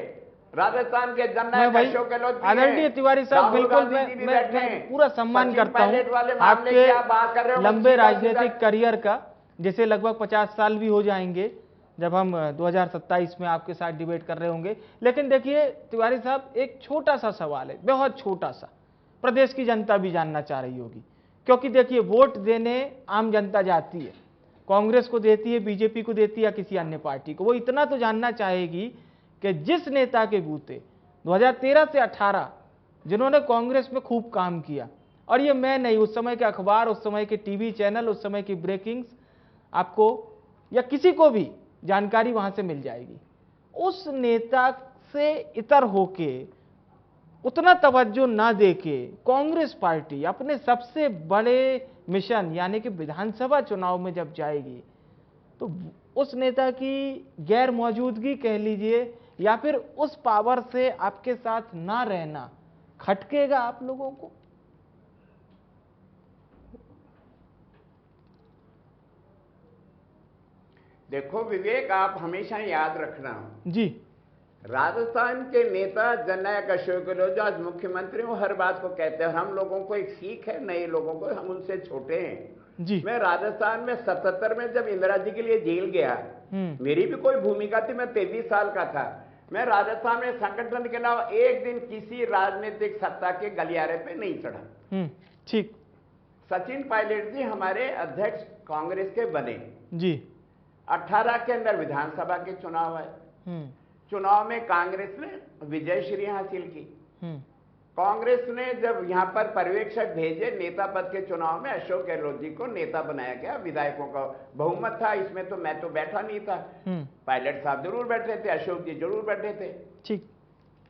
राजस्थान के जननायक अशोक गहलोत आदरणीय तिवारी साहब, बिल्कुल मैं पूरा सम्मान करता हूं आपके लंबे राजनीतिक करियर का, जैसे लगभग 50 साल भी हो जाएंगे जब हम 2027 में आपके साथ डिबेट कर रहे होंगे। लेकिन देखिए तिवारी साहब, एक छोटा सा सवाल है, बहुत छोटा सा, प्रदेश की जनता भी जानना चाह रही होगी। क्योंकि देखिए वोट देने आम जनता जाती है, कांग्रेस को देती है, बीजेपी को देती है या किसी अन्य पार्टी को। वो इतना तो जानना चाहेगी कि जिस नेता के बूते 2013 से 18 जिन्होंने कांग्रेस में खूब काम किया, और ये मैं नहीं, उस समय के अखबार, उस समय के टीवी चैनल, उस समय की ब्रेकिंग्स आपको या किसी को भी जानकारी वहां से मिल जाएगी। उस नेता से इतर होके उतना तवज्जो ना देके कांग्रेस पार्टी अपने सबसे बड़े मिशन यानी कि विधानसभा चुनाव में जब जाएगी तो उस नेता की गैर मौजूदगी कह लीजिए या फिर उस पावर से आपके साथ ना रहना खटकेगा आप लोगों को? देखो विवेक, आप हमेशा याद रखना जी, राजस्थान के नेता जननायक अशोक गहलोत जो आज मुख्यमंत्री वो हर बात को कहते हैं, हम लोगों को एक सीख है, नए लोगों को, हम उनसे छोटे हैं जी। मैं राजस्थान में 77 में जब इंदिरा जी के लिए जेल गया, मेरी भी कोई भूमिका थी, मैं 33 साल का था। मैं राजस्थान में संगठन के अलावा एक दिन किसी राजनीतिक सत्ता के गलियारे पे नहीं चढ़ा। ठीक। सचिन पायलट जी हमारे अध्यक्ष कांग्रेस के बने जी। 18 के अंदर विधानसभा के चुनाव आए, चुनाव में कांग्रेस ने विजयश्री हासिल की। कांग्रेस ने जब यहां पर पर्यवेक्षक भेजे नेता पद के चुनाव में, अशोक गहलोत जी को नेता बनाया गया, विधायकों का बहुमत था इसमें, तो मैं तो बैठा नहीं था, पायलट साहब जरूर बैठे थे, अशोक जी जरूर बैठे थे। ठीक।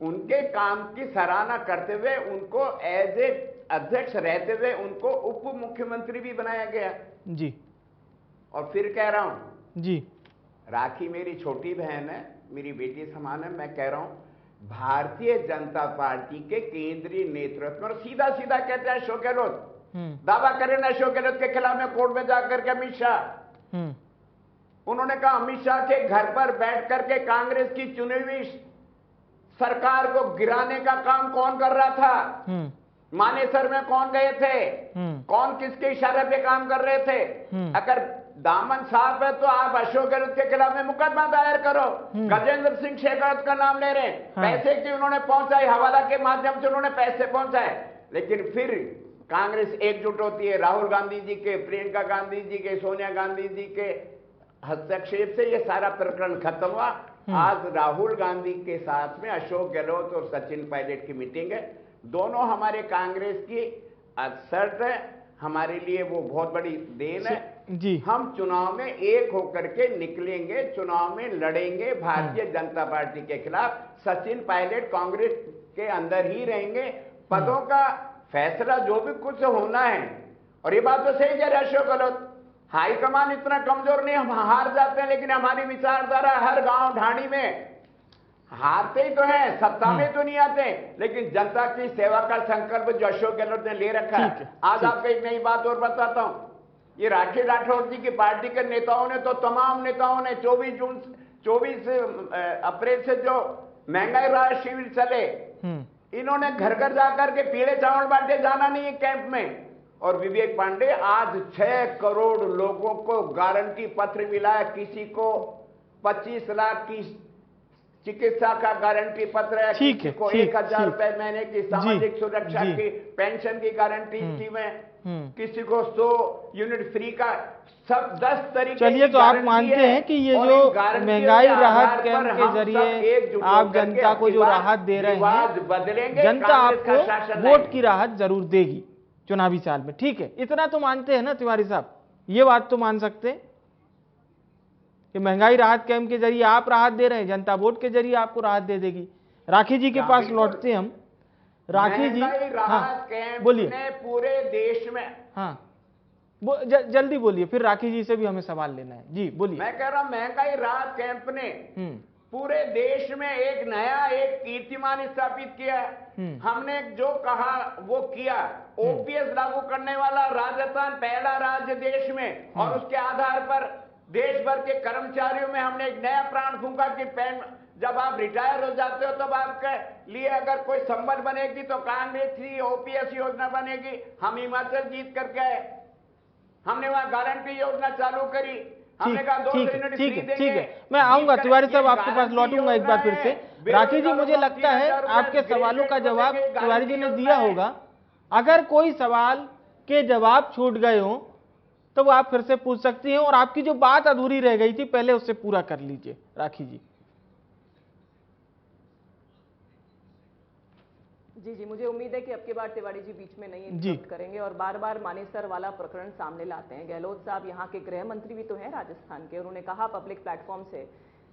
उनके काम की सराहना करते हुए उनको एज ए अध्यक्ष रहते हुए उनको उप मुख्यमंत्री भी बनाया गया जी। और फिर कह रहा हूं जी, राखी मेरी छोटी बहन है, मेरी बेटी समान है, मैं कह रहा हूं भारतीय जनता पार्टी के केंद्रीय नेतृत्व और सीधा सीधा कहते हैं अशोक गहलोत, दावा करें ना अशोक गहलोत के खिलाफ में कोर्ट में जाकर के अमित शाह, उन्होंने कहा अमित शाह के घर पर बैठ करके कांग्रेस की चुनी हुई सरकार को गिराने का काम कौन कर रहा था? मानेसर में कौन गए थे? कौन किसके इशारे पे काम कर रहे थे? अगर दामन साफ है तो आप अशोक गहलोत के खिलाफ में मुकदमा दायर करो। गजेंद्र सिंह शेखावत का नाम ले रहे हैं, पैसे की उन्होंने पहुंचाए, हवाला के माध्यम से उन्होंने पैसे पहुंचाए, लेकिन फिर कांग्रेस एकजुट होती है राहुल गांधी जी के, प्रियंका गांधी जी के, सोनिया गांधी जी के हस्तक्षेप से ये सारा प्रकरण खत्म हुआ। आज राहुल गांधी के साथ में अशोक गहलोत और सचिन पायलट की मीटिंग है, दोनों हमारे कांग्रेस की असर्ट है, हमारे लिए वो बहुत बड़ी देन है जी। हम चुनाव में एक होकर के निकलेंगे, चुनाव में लड़ेंगे भारतीय जनता पार्टी के खिलाफ। सचिन पायलट कांग्रेस के अंदर ही रहेंगे, पदों का फैसला जो भी कुछ होना है, और ये बात तो सही कह रहे अशोक गहलोत, हाईकमान इतना कमजोर नहीं, हम हार जाते हैं, लेकिन हमारी विचारधारा हर गांव ढाणी में हारते ही तो है, सत्ता में तो नहीं आते, लेकिन जनता की सेवा का संकल्प जो अशोक गहलोत ने ले रखा है। आज आपको एक नई बात और बताता हूं, ये राठी राठौड़ जी की पार्टी के नेताओं ने तो तमाम नेताओं ने 24 अप्रैल से जो महंगाई राहत शिविर चले, इन्होंने घर घर जाकर के पीले चावल बांटे, जाना नहीं है कैंप में। और विवेक पांडे आज 6 करोड़ लोगों को गारंटी पत्र मिला है, किसी को 25 लाख की चिकित्सा का गारंटी पत्र है, किसी को 1000 रुपए महीने की सामाजिक सुरक्षा की पेंशन की गारंटी स्कीम है, किसी को 100 यूनिट फ्री का, सब 10 तरीके। चलिए, तो आप मानते हैं कि ये जो महंगाई राहत कैंप के जरिए आप जनता को जो राहत दे रहे हैं, जनता आपको वोट की राहत जरूर देगी चुनावी साल में, ठीक है? इतना तो मानते हैं ना तिवारी साहब, ये बात तो मान सकते हैं कि महंगाई राहत कैंप के जरिए आप राहत दे रहे हैं, जनता वोट के जरिए आपको राहत दे देगी। राखी जी के पास लौटते हैं हम। राखी जी, हाँ बोलिए। पूरे देश में, हाँ जल्दी बोलिए, फिर राखी जी से भी हमें सवाल लेना है। जी बोलिए। मैं कह रहा हूं महंगाई राहत कैंप ने पूरे देश में एक नया एक कीर्तिमान स्थापित किया। हमने जो कहा वो किया। ओपीएस लागू करने वाला राजस्थान पहला राज्य देश में, और उसके आधार पर देश भर के कर्मचारियों में हमने एक नया प्राण फूंका कि जब आप रिटायर हो जाते हो तब आपके लिए अगर कोई संबल बनेगी तो कांग्रेस की ओपीएस योजना बनेगी। हम हिमाचल जीत करके आए, हमने वहां गारंटी योजना चालू करी, हमने कहा 2 यूनिट फ्री देंगे। ठीक है, मैं आऊंगा तिवारी साहब, आपके पास लौटूंगा एक बार फिर से। राखी जी, मुझे लगता है आपके सवालों का जवाब तिवारी जी ने दिया होगा। अगर कोई सवाल के जवाब छूट गए हो तो वो आप फिर से पूछ सकती हैं, और आपकी जो बात अधूरी रह गई थी पहले उससे पूरा कर लीजिए राखी जी। जी, मुझे उम्मीद है कि अब की बार तिवारी जी बीच में नहीं इंटरप्ट करेंगे और बार बार मानेसर वाला प्रकरण सामने लाते हैं। गहलोत साहब यहाँ के गृह मंत्री भी तो हैं राजस्थान के, उन्होंने कहा पब्लिक प्लेटफॉर्म से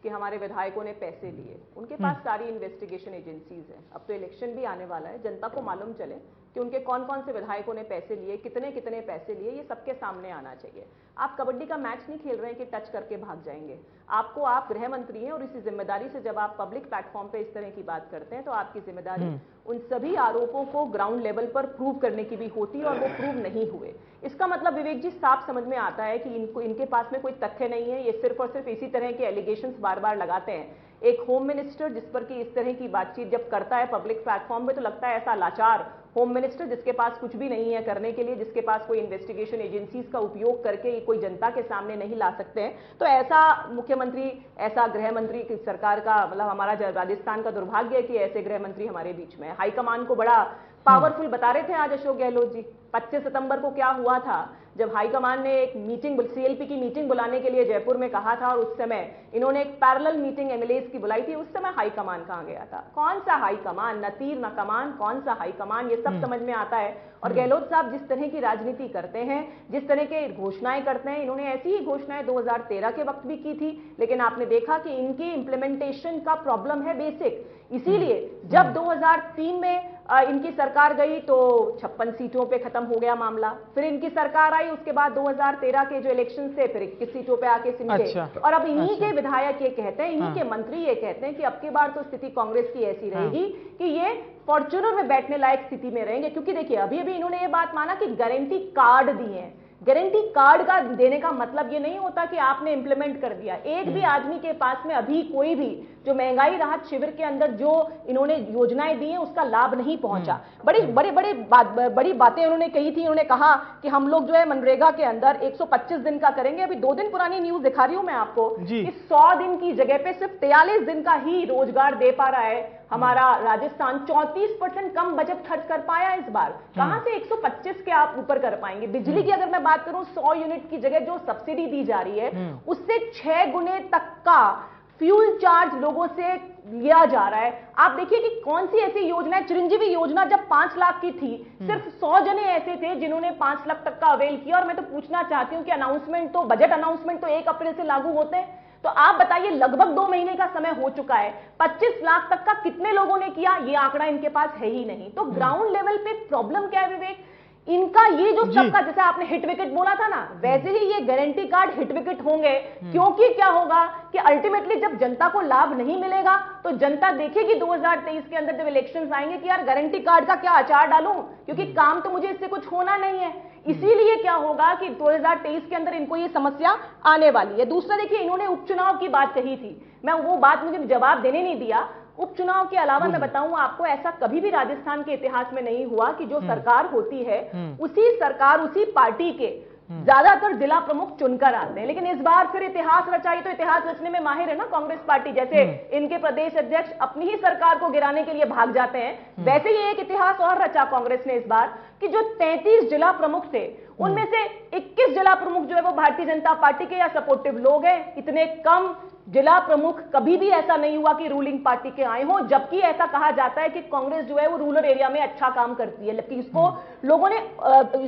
कि हमारे विधायकों ने पैसे लिए, उनके पास सारी इन्वेस्टिगेशन एजेंसीज हैं। अब तो इलेक्शन भी आने वाला है, जनता को मालूम चले कि उनके कौन कौन से विधायकों ने पैसे लिए, कितने कितने पैसे लिए, ये सबके सामने आना चाहिए। आप कबड्डी का मैच नहीं खेल रहे हैं कि टच करके भाग जाएंगे। आप गृह मंत्री हैं और इसी जिम्मेदारी से जब आप पब्लिक प्लेटफॉर्म पे इस तरह की बात करते हैं तो आपकी जिम्मेदारी उन सभी आरोपों को ग्राउंड लेवल पर प्रूव करने की भी होती है, और वो प्रूव नहीं हुए। इसका मतलब विवेक जी साफ समझ में आता है कि इनके पास में कोई तथ्य नहीं है, ये सिर्फ और सिर्फ इसी तरह के एलिगेशंस बार बार लगाते हैं। एक होम मिनिस्टर जिस पर कि इस तरह की बातचीत जब करता है पब्लिक प्लेटफॉर्म पे, तो लगता है ऐसा लाचार होम मिनिस्टर जिसके पास कुछ भी नहीं है करने के लिए, जिसके पास कोई इन्वेस्टिगेशन एजेंसीज का उपयोग करके कोई जनता के सामने नहीं ला सकते हैं। तो ऐसा मुख्यमंत्री, ऐसा गृह मंत्री की सरकार का, मतलब हमारा राजस्थान का दुर्भाग्य है कि ऐसे गृह मंत्री हमारे बीच में है। हाईकमान को बड़ा पावरफुल बता रहे थे आज अशोक गहलोत जी। 25 सितंबर को क्या हुआ था, जब हाईकमान ने एक मीटिंग, सीएलपी की मीटिंग बुलाने के लिए जयपुर में कहा था, और उस समय इन्होंने एक पैरेलल मीटिंग एमएलएस की बुलाई थी, उस समय हाईकमान कहां गया था? कौन सा हाईकमान, न तीर न कमान, कौन सा हाईकमान, ये सब समझ में आता है। और गहलोत साहब जिस तरह की राजनीति करते हैं, जिस तरह के घोषणाएं करते हैं, इन्होंने ऐसी ही घोषणाएं 2013 के वक्त भी की थी, लेकिन आपने देखा कि इनकी इंप्लीमेंटेशन का प्रॉब्लम है बेसिक। इसीलिए जब 2003 में इनकी सरकार गई तो 56 सीटों पे खत्म हो गया मामला, फिर इनकी सरकार आई, उसके बाद 2013 के जो इलेक्शन थे फिर 21 सीटों पे आके सिमटे। अच्छा, और अब इन्हीं के विधायक ये कहते हैं, इन्हीं के मंत्री ये कहते हैं कि अब की बार तो स्थिति कांग्रेस की ऐसी रहेगी कि ये फॉर्च्यूनर में बैठने लायक स्थिति में रहेंगे। क्योंकि देखिए अभी अभी इन्होंने ये बात माना कि गारंटी कार्ड दिए हैं। गारंटी कार्ड का देने का मतलब ये नहीं होता कि आपने इंप्लीमेंट कर दिया। एक भी आदमी के पास में अभी कोई भी जो महंगाई राहत शिविर के अंदर जो इन्होंने योजनाएं दी हैं उसका लाभ नहीं पहुंचा। बड़ी बातें उन्होंने कही थी। उन्होंने कहा कि हम लोग जो है मनरेगा के अंदर 125 दिन का करेंगे। अभी 2 दिन पुरानी न्यूज दिखा रही हूं मैं आपको कि 100 दिन की जगह पे सिर्फ 43 दिन का ही रोजगार दे पा रहा है हमारा राजस्थान। 34% कम बजट खर्च कर पाया इस बार। कहां से 125 के आप ऊपर कर पाएंगे? बिजली की अगर मैं बात करूं, 100 यूनिट की जगह जो सब्सिडी दी जा रही है उससे 6 गुने तक का फ्यूल चार्ज लोगों से लिया जा रहा है। आप देखिए कि कौन सी ऐसी योजना है। चिरंजीवी योजना जब 5 लाख की थी, सिर्फ 100 जने ऐसे थे जिन्होंने 5 लाख तक का अवेल किया। और मैं तो पूछना चाहती हूं कि अनाउंसमेंट तो, बजट अनाउंसमेंट तो 1 अप्रैल से लागू होते हैं। तो आप बताइए, लगभग 2 महीने का समय हो चुका है, 25 लाख तक का कितने लोगों ने किया? ये आंकड़ा इनके पास है ही नहीं। तो ग्राउंड लेवल पे प्रॉब्लम क्या है विवेक? इनका ये जो सबका, जैसे आपने हिट विकेट बोला था ना, वैसे ही ये गारंटी कार्ड हिट विकेट होंगे। क्योंकि क्या होगा कि अल्टीमेटली जब जनता को लाभ नहीं मिलेगा तो जनता देखेगी 2023 के अंदर जब इलेक्शंस आएंगे कि यार गारंटी कार्ड का क्या अचार डालूं, क्योंकि काम तो मुझे इससे कुछ होना नहीं है। इसीलिए क्या होगा कि 2023 के अंदर इनको ये समस्या आने वाली है। दूसरा देखिए, इन्होंने उपचुनाव की बात कही थी, मैं वो बात मुझे जवाब देने नहीं दिया। उपचुनाव के अलावा मैं बताऊं आपको, ऐसा कभी भी राजस्थान के इतिहास में नहीं हुआ कि जो सरकार होती है उसी सरकार, उसी पार्टी के ज्यादातर जिला प्रमुख चुनकर आते हैं। लेकिन इस बार फिर इतिहास रचाई, तो इतिहास रचने में माहिर है ना कांग्रेस पार्टी। जैसे इनके प्रदेश अध्यक्ष अपनी ही सरकार को गिराने के लिए भाग जाते हैं, वैसे ही एक इतिहास और रचा कांग्रेस ने इस बार कि जो 33 जिला प्रमुख थे उनमें से 21 जिला प्रमुख जो है वो भारतीय जनता पार्टी के या सपोर्टिव लोग हैं। इतने कम जिला प्रमुख कभी भी ऐसा नहीं हुआ कि रूलिंग पार्टी के आए हों, जबकि ऐसा कहा जाता है कि कांग्रेस जो है वो रूरल एरिया में अच्छा काम करती है। लेकिन इसको लोगों ने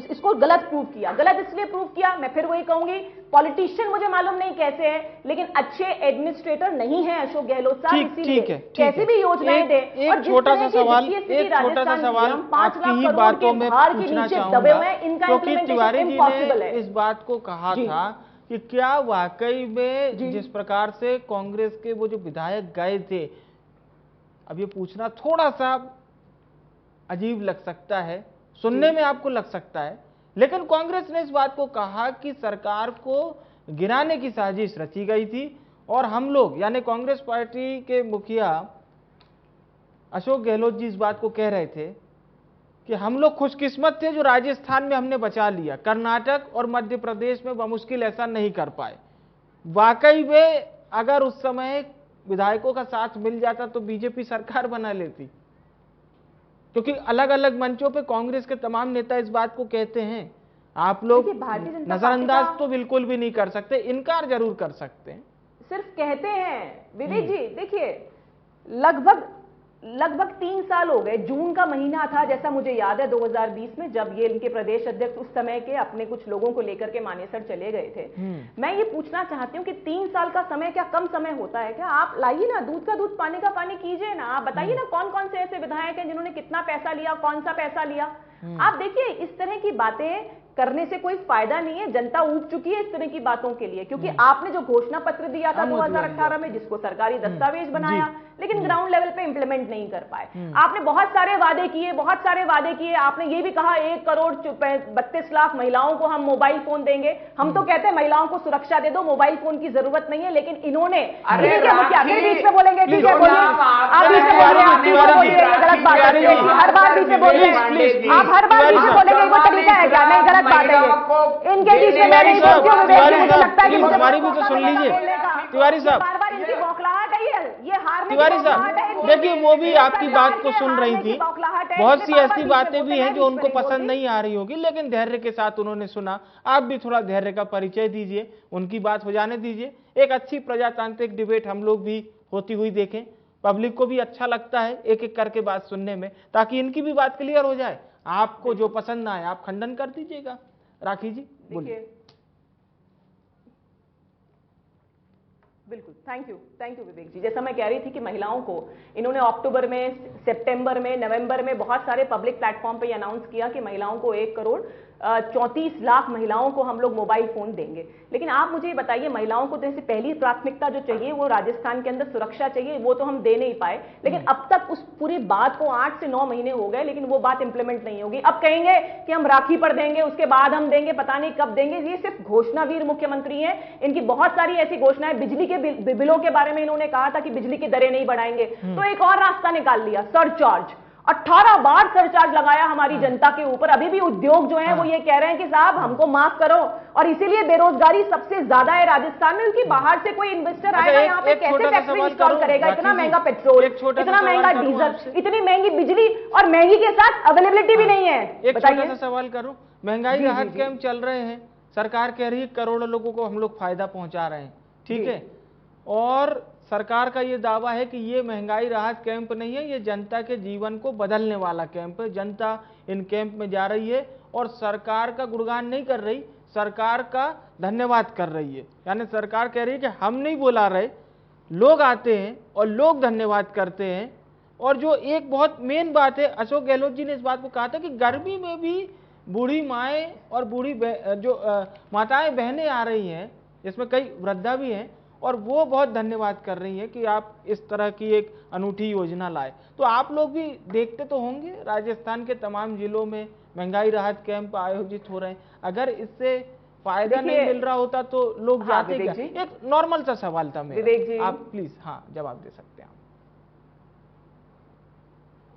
इसको गलत प्रूव किया। गलत इसलिए प्रूव किया, मैं फिर वही कहूंगी, पॉलिटिशियन मुझे मालूम नहीं कैसे है, लेकिन अच्छे एडमिनिस्ट्रेटर नहीं है अशोक गहलोत साहब। इसीलिए कैसे भी योजनाएं दे। एक छोटा सा सवाल आपकी ही बातों में पूछना चाहूंगा, क्योंकि तिवारी जी ने इस बात को कहा था कि क्या वाकई में जिस प्रकार से कांग्रेस के वो जो विधायक गए थे, अब ये पूछना थोड़ा सा अजीब लग सकता है, सुनने में आपको लग सकता है, लेकिन कांग्रेस ने इस बात को कहा कि सरकार को गिराने की साजिश रची गई थी और हम लोग, यानी कांग्रेस पार्टी के मुखिया अशोक गहलोत जी इस बात को कह रहे थे कि हम लोग खुशकिस्मत थे जो राजस्थान में हमने बचा लिया, कर्नाटक और मध्य प्रदेश में बमुश्किल ऐसा नहीं कर पाए। वाकई में अगर उस समय विधायकों का साथ मिल जाता तो बीजेपी सरकार बना लेती, क्योंकि अलग अलग मंचों पे कांग्रेस के तमाम नेता इस बात को कहते हैं। आप लोग नजरअंदाज तो बिल्कुल भी नहीं कर सकते, इनकार जरूर कर सकते हैं। सिर्फ कहते हैं विवेक जी। देखिए, लगभग लगभग 3 साल हो गए। जून का महीना था जैसा मुझे याद है 2020 में, जब ये इनके प्रदेश अध्यक्ष उस समय के अपने कुछ लोगों को लेकर के मानेसर चले गए थे। मैं ये पूछना चाहती हूँ कि 3 साल का समय क्या कम समय होता है क्या? आप लाइए ना, दूध का दूध पानी का पानी कीजिए ना। आप बताइए ना कौन कौन से ऐसे विधायक हैं जिन्होंने कितना पैसा लिया, कौन सा पैसा लिया। आप देखिए इस तरह की बातें करने से कोई फायदा नहीं है। जनता ऊब चुकी है इस तरह की बातों के लिए, क्योंकि आपने जो घोषणा पत्र दिया था 2018 में, जिसको सरकारी दस्तावेज बनाया, लेकिन ग्राउंड लेवल पे इंप्लीमेंट नहीं कर पाए। आपने बहुत सारे वादे किए। आपने ये भी कहा 1 करोड़ 32 लाख महिलाओं को हम मोबाइल फोन देंगे। हम तो कहते हैं महिलाओं को सुरक्षा दे दो, मोबाइल फोन की जरूरत नहीं है। लेकिन इन्होंने बीच में बोलेंगे, ठीक है बोलिए, आप बीच में बोलिए, गलत बात है, हर बार बीच में बोलिए, आप हर बार बीच में बोलेंगे, वो तरीका है क्या? नहीं, गलत बात है। इनके बीच में मैं नहीं बोलती हूँ, मुझे लगता है कि हमारी भी तो सुन लीजिए तिवारी साहब। बार-बार इनकी बौखलाहट है, ये हारने की तिवारी बौखलाहट है। साहब देखिए, वो भी आपकी बात को सुन रही थी। बहुत सी ऐसी बातें भी हैं जो उनको पसंद नहीं आ रही होगी, लेकिन धैर्य के साथ उन्होंने सुना। आप भी थोड़ा धैर्य का परिचय दीजिए, उनकी बात हो जाने दीजिए। एक अच्छी प्रजातांत्रिक डिबेट हम लोग भी होती हुई देखें, पब्लिक को भी अच्छा लगता है एक एक करके बात सुनने में, ताकि इनकी भी बात क्लियर हो जाए। आपको जो पसंद ना आए आप खंडन कर दीजिएगा। राखी जी बोलिए। बिल्कुल, थैंक यू विवेक जी। जैसा मैं कह रही थी कि महिलाओं को इन्होंने अक्टूबर में, सितंबर में, नवंबर में बहुत सारे पब्लिक प्लेटफॉर्म पे अनाउंस किया कि महिलाओं को 1 करोड़ 34 लाख महिलाओं को हम लोग मोबाइल फोन देंगे। लेकिन आप मुझे बताइए, महिलाओं को तो ऐसी पहली प्राथमिकता जो चाहिए वो राजस्थान के अंदर सुरक्षा चाहिए, वो तो हम दे नहीं पाए। लेकिन अब तक उस पूरी बात को 8 से 9 महीने हो गए, लेकिन वो बात इंप्लीमेंट नहीं होगी। अब कहेंगे कि हम राखी पर देंगे, उसके बाद हम देंगे, पता नहीं कब देंगे। ये सिर्फ घोषणावीर मुख्यमंत्री हैं। इनकी बहुत सारी ऐसी घोषणाएं, बिजली के बिलों के बारे में इन्होंने कहा था कि बिजली की दरें नहीं बढ़ाएंगे, तो एक और रास्ता निकाल लिया, सरचार्ज। 18 बार सरचार्ज लगाया हमारी जनता के ऊपर। अभी भी उद्योग जो है वो ये कह रहे हैं कि साहब हमको माफ करो, और इसीलिए बेरोजगारी सबसे ज्यादा है राजस्थान में, क्योंकि बाहर से कोई इन्वेस्टर आएगा यहाँ पे, कैसे फैक्ट्री इंस्टॉल करेगा? इतना महंगा पेट्रोल, इतना महंगा डीजल, इतनी महंगी बिजली, और महंगी के साथ अवेलेबिलिटी भी नहीं है। एक छोटा सा सवाल करूं, महंगाई राहत कैंप चल रहे हैं, सरकार कह रही है करोड़ों लोगों को हम लोग फायदा पहुंचा रहे हैं, ठीक है, और सरकार का ये दावा है कि ये महंगाई राहत कैंप नहीं है, ये जनता के जीवन को बदलने वाला कैंप है। जनता इन कैंप में जा रही है और सरकार का गुणगान नहीं कर रही, सरकार का धन्यवाद कर रही है। यानी सरकार कह रही है कि हम नहीं बुला रहे, लोग आते हैं और लोग धन्यवाद करते हैं। और जो एक बहुत मेन बात है, अशोक गहलोत जी ने इस बात को कहा था कि गर्मी में भी बूढ़ी माएँ और बूढ़ी जो माताएं बहनें आ रही हैं, जिसमें कई वृद्धा भी हैं, और वो बहुत धन्यवाद कर रही हैं कि आप इस तरह की एक अनूठी योजना लाए। तो आप लोग भी देखते तो होंगे राजस्थान के तमाम जिलों में महंगाई राहत कैंप आयोजित हो रहे हैं। अगर इससे फायदा नहीं मिल रहा होता तो लोग जाते क्या? एक नॉर्मल सा सवाल था मेरा, विवेक जी आप प्लीज जवाब दे सकते हैं।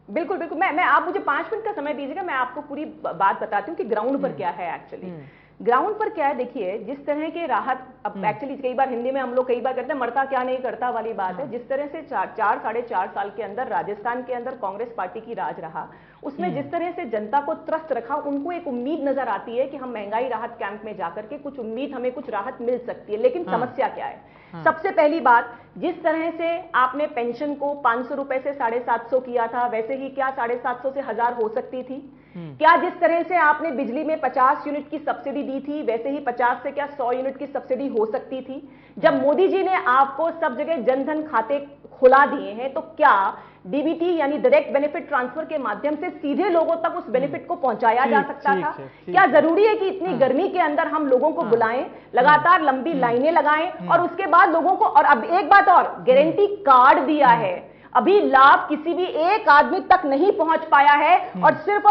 बिल्कुल बिल्कुल, मैं आप मुझे 5 मिनट का समय दीजिएगा, मैं आपको पूरी बात बताती हूँ कि ग्राउंड पर क्या है एक्चुअली। ग्राउंड पर क्या है, देखिए जिस तरह के राहत, अब एक्चुअली कई बार हिंदी में हम लोग कई बार कहते हैं मरता क्या नहीं करता वाली बात है। जिस तरह से 4-4.5 साल के अंदर राजस्थान के अंदर कांग्रेस पार्टी की राज रहा, उसमें जिस तरह से जनता को त्रस्त रखा, उनको एक उम्मीद नजर आती है कि हम महंगाई राहत कैंप में जाकर के कुछ उम्मीद, हमें कुछ राहत मिल सकती है। लेकिन समस्या क्या है? सबसे पहली बात, जिस तरह से आपने पेंशन को 500 रुपए से 750 किया था, वैसे ही क्या 750 से 1000 हो सकती थी? क्या जिस तरह से आपने बिजली में 50 यूनिट की सब्सिडी दी थी, वैसे ही 50 से क्या 100 यूनिट की सब्सिडी हो सकती थी? जब मोदी जी ने आपको सब जगह जनधन खाते खुला दिए हैं, तो क्या डीबीटी यानी डायरेक्ट बेनिफिट ट्रांसफर के माध्यम से सीधे लोगों तक उस बेनिफिट को पहुंचाया जा सकता था? क्या जरूरी है कि इतनी गर्मी के अंदर हम लोगों को बुलाएं, लगातार लंबी लाइनें लगाएं, और उसके बाद लोगों को, और अब एक बात और, गारंटी कार्ड दिया है, अभी लाभ किसी भी एक आदमी तक नहीं पहुंच पाया है, और सिर्फ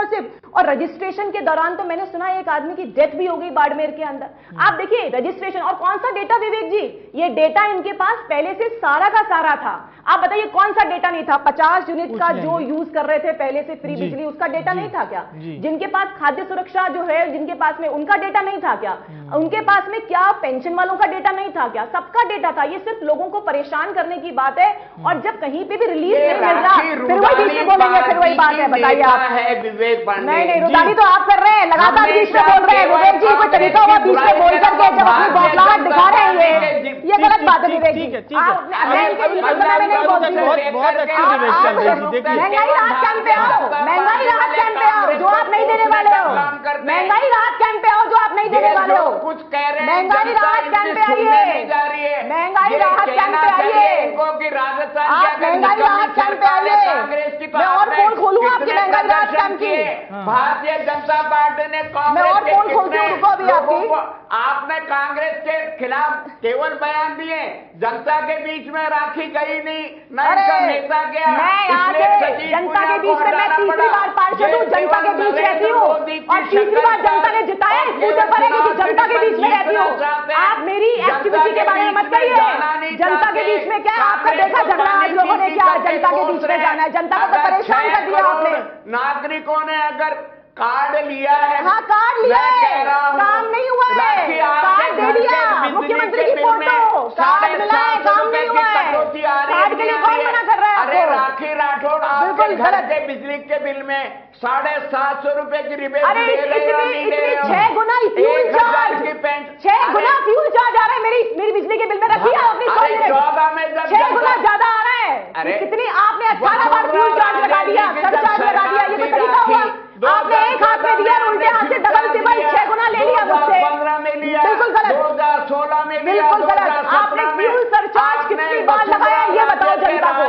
और रजिस्ट्रेशन के दौरान तो मैंने सुना एक आदमी की डेथ भी हो गई बाड़मेर के अंदर। आप देखिए रजिस्ट्रेशन, और कौन सा डेटा विवेक जी, ये डेटा इनके पास पहले से सारा का सारा था। आप बताइए कौन सा डेटा नहीं था? 50 यूनिट का जो यूज कर रहे थे पहले से फ्री बिजली, उसका डेटा नहीं था क्या? जिनके पास खाद्य सुरक्षा जो है, जिनके पास में, उनका डेटा नहीं था क्या? उनके पास में क्या पेंशन वालों का डेटा नहीं था क्या? सबका डेटा था। ये सिर्फ लोगों को परेशान करने की बात है। और जब कहीं पे भी रिलीज नहीं मिल रहा, फिर वही बीच में बोलेंगे, फिर वही बात है, बताइए आप। है विवेक पांडे। नहीं, रुदाली तो आप कर रहे हैं, लगातार बीच में बोल रहे हैं विवेक जी, कोई तरीका हुआ बीच में बोल करके जब अपनी बौखलाहट दिखा रहे हैं, ये गलत बात है विवेक जी। बहुत अच्छी विवेक चल रही थी। देखिए महंगाई राहत कैंप पे आओ, महंगाई राहत कैंप पे आओ, जो आप नहीं देने वाले हो, महंगाई राहत कैंप पे आओ जो आप नहीं देने वाले हो, कुछ कह रहे हैं, महंगाई राहत कैंप पे आइए, महंगाई राहत कैंप पे आइए, आप महंगाई राहत कैंप पे आइए, मैं और पोल खोलूं आपकी महंगाई राहत कैंप की, भारतीय जनता पार्टी ने मैं और पोल खोलती हूँ, रुको अभी आपकी। आपने कांग्रेस के खिलाफ केवल बयान दिए, जनता के बीच में राखी गई नहीं, न इनका नेता गया, मैं आगे जनता के बीच में, मैं तीसरी बार पार्षद हूँ, जनता के बीच रहती हूँ और तीसरी बार जनता ने जिताया, इस मुद्दे पर है कि जनता के बीच में रहती हूँ। आप मेरी एक्टिविटी के बारे में मत कहिए, जनता के बीच में क्या है, आपका देखा झगड़ा आज लोगों ने क्या, जनता के बीच में जाना है, जनता को तो परेशान कर दिया आपने। नागरिकों ने अगर कार्ड लिया है, हाँ कार्ड लिया है, काम नहीं हुआ है, कार्ड दे दिया, मुख्यमंत्री की फोटो, कार्ड मिला है, काम नहीं हुआ है, कार्ड के लिए कौन मना कर रहा है आपको? अरे राखी राठौड़ आपके घर के बिजली के बिल में 750 रुपए की रिबेट अरे इतनी 6 गुना फ्यूल चार्ज, 6 गुना फ्यूल चार्ज आ रहा है मेरी बिजली के बिल में, रखिए अपनी 6 गुना ज्यादा आ रहा है, कितनी आपने 18 बार फ्यूल चार्ज लगा दिया, सरचार्ज लगा दिया, ये कोई तरीका हुआ? आपने एक हाथ में दिया, उल्टे हाथ से डबल टिबल 6 गुना ले लिया मुझसे, 2015 में लिया, बिल्कुल गलत, 2016 में लिया, बिल्कुल गलत। आपने फ्यूल सरचार्ज कितनी बार लगाया ये बताओ जनता को।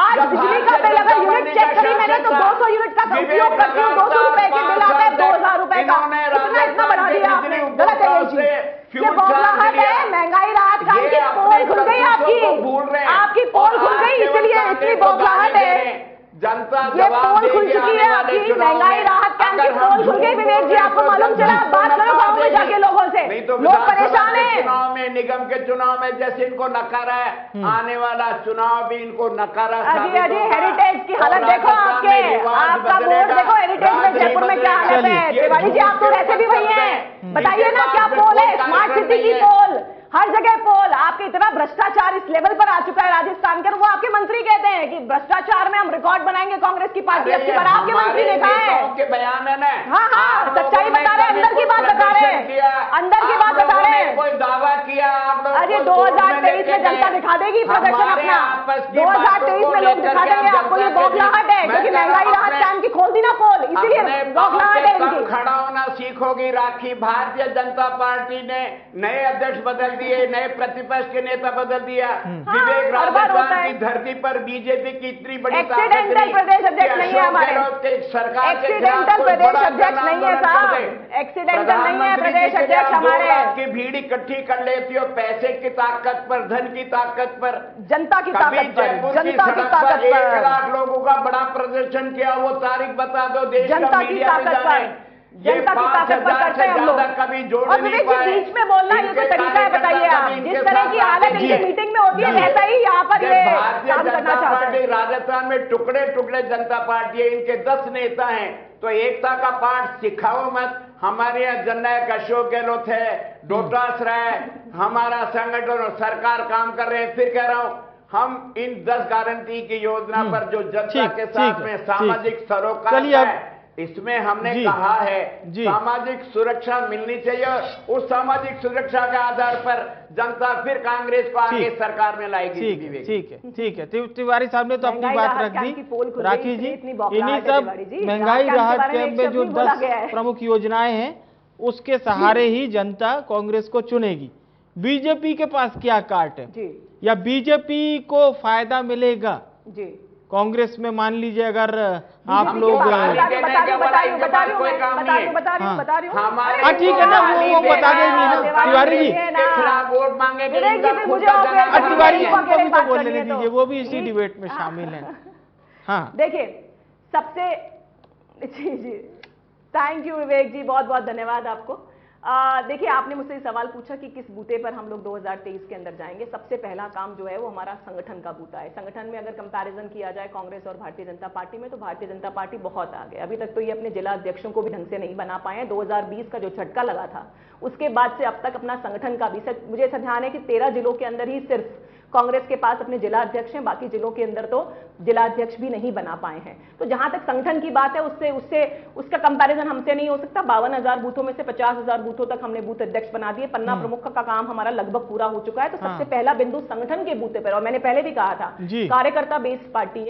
आज बिजली का बिल अगर यूनिट चेक करी मैंने तो 200 यूनिट का उपयोग करती हूँ, 200 रुपए के बिल आता है 2000 रुपए का, इतना बढ़ा दिया आपने, गलत है ये चीज, ये बौखलाहट है, महंगाई राहत काम की पोल खुल गई आपकी पोल खुल गई, इसलिए इतनी बौखलाहट है, जनता ये पोल खुल चुकी है आपकी, महंगाई राहत कैंप की पोल खुल गई विवेक जी, आपको मालूम चला? बात करो गाँव में जाके लोगों से, लोग परेशान है। चुनाव में, निगम के चुनाव में जैसे इनको नकारा है, आने वाला चुनाव भी इनको नकारा। अजी हेरिटेज की हालत देखो आपके, आपका बोर्ड देखो हेरिटेज में जयपुर में क्या हालत है। तिवारी जी आप तो वैसे भी वही हैं, बताइए ना क्या पोल है, स्मार्ट सिटी की पोल, हर जगह पोल, आपके इतना भ्रष्टाचार इस लेवल पर आ चुका है राजस्थान के, वो आपके मंत्री कहते हैं कि भ्रष्टाचार में हम रिकॉर्ड बनाएंगे कांग्रेस की पार्टी, अब की बार आपके मंत्री ने कहा है, बयान है ना, हाँ सच्चाई बता रहे हैं, अंदर की बात बता रहे हैं, अंदर की बात बता रहे हैं, कोई दावा किया अरे 2023 में जनता दिखा देगी प्रदर्शन अपना, 2023 में लोग दिखा देंगे आपको, ये बौखलाहट है क्योंकि महंगाई राहत कैंप की खोल दी ना पोल, इसीलिए बौखलाहट है इनकी। खड़ा होना सीखोगी राखी, भारतीय जनता पार्टी ने नए अध्यक्ष बदल दिए, नए प्रतिपक्ष के नेता बदल दिया, विवेक राजस्थान की धरती पर बीजेपी की इतनी बड़ी एक्सीडेंटल प्रदेश अध्यक्ष नहीं है हमारे, सरकार एक्सीडेंटल प्रदेश अध्यक्ष नहीं है साहब, एक्सीडेंटल नहीं है प्रदेश अध्यक्ष हमारे, की भीड़ इकट्ठी कर लेती हो पैसे की ताकत पर, धन की ताकत पर, जनता की ताकत पर, जनता की ताकत पर, 1 लाख लोगों का बड़ा प्रदर्शन किया, वो तारीख बता दो, देश जनता की ताकत पर, जनता की ताकत पर करते हैं हम लोग। कभी जोड़ और विवेक जी बीच में बोलना ये कोई तरीका है बताइए आप, जिस तरह की हालत इनकी मीटिंग में होती है वैसा ही यहाँ पर ये काम करना चाहते हैं। राजस्थान में टुकड़े टुकड़े जनता पार्टी है, इनके 10 नेता हैं, तो एकता का पाठ सिखाओ मत। हमारे यहाँ जननायक अशोक गहलोत है, डोटासरा है, हमारा संगठन और सरकार काम कर रहे हैं। फिर कह रहा हूँ हम इन 10 गारंटी की योजना पर जो जनता के साथ में सामाजिक सरोकार है, इसमें हमने कहा है सामाजिक सुरक्षा मिलनी चाहिए, उस सामाजिक सुरक्षा के आधार पर जनता फिर कांग्रेस को आगे सरकार में लाएगी। ठीक है तिवारी साहब ने तो अपनी बात रख दी। राखी जी, इन्हीं सब महंगाई राहत कैंप में जो 10 प्रमुख योजनाएं हैं उसके सहारे ही जनता कांग्रेस को चुनेगी। बीजेपी के पास क्या कार्ड है या बीजेपी को फायदा मिलेगा जी कांग्रेस में? मान लीजिए अगर आप लोग बता रही हूँ ठीक है ना, वो बता देंगे तिवारी जी, वोट मांगेंगे, तिवारी जी को भी तो बोल लेने दीजिए, वो भी इसी डिबेट में शामिल है। हाँ देखिए सबसे जी थैंक यू विवेक जी, बहुत बहुत धन्यवाद आपको। देखिए आपने मुझसे सवाल पूछा कि किस बूते पर हम लोग 2023 के अंदर जाएंगे। सबसे पहला काम जो है वो हमारा संगठन का बूता है। संगठन में अगर कंपैरिजन किया जाए कांग्रेस और भारतीय जनता पार्टी में, तो भारतीय जनता पार्टी बहुत आगे। अभी तक तो ये अपने जिला अध्यक्षों को भी ढंग से नहीं बना पाए हैं। 2020 का जो झटका लगा था उसके बाद से अब तक अपना संगठन का भी मुझे ऐसा ध्यान है कि 13 जिलों के अंदर ही सिर्फ कांग्रेस के पास अपने जिला अध्यक्ष हैं, बाकी जिलों के अंदर तो जिला अध्यक्ष भी नहीं बना पाए हैं। तो जहां तक संगठन की बात है, उसका कंपैरिजन हमसे नहीं हो सकता। 52,000 बूथों में से 50,000 बूथों तक हमने बूथ अध्यक्ष बना दिए। पन्ना प्रमुख का काम हमारा लगभग पूरा हो चुका है। तो सबसे पहला बिंदु संगठन के बूते पर, और मैंने पहले भी कहा था, कार्यकर्ता बेस्ड पार्टी है।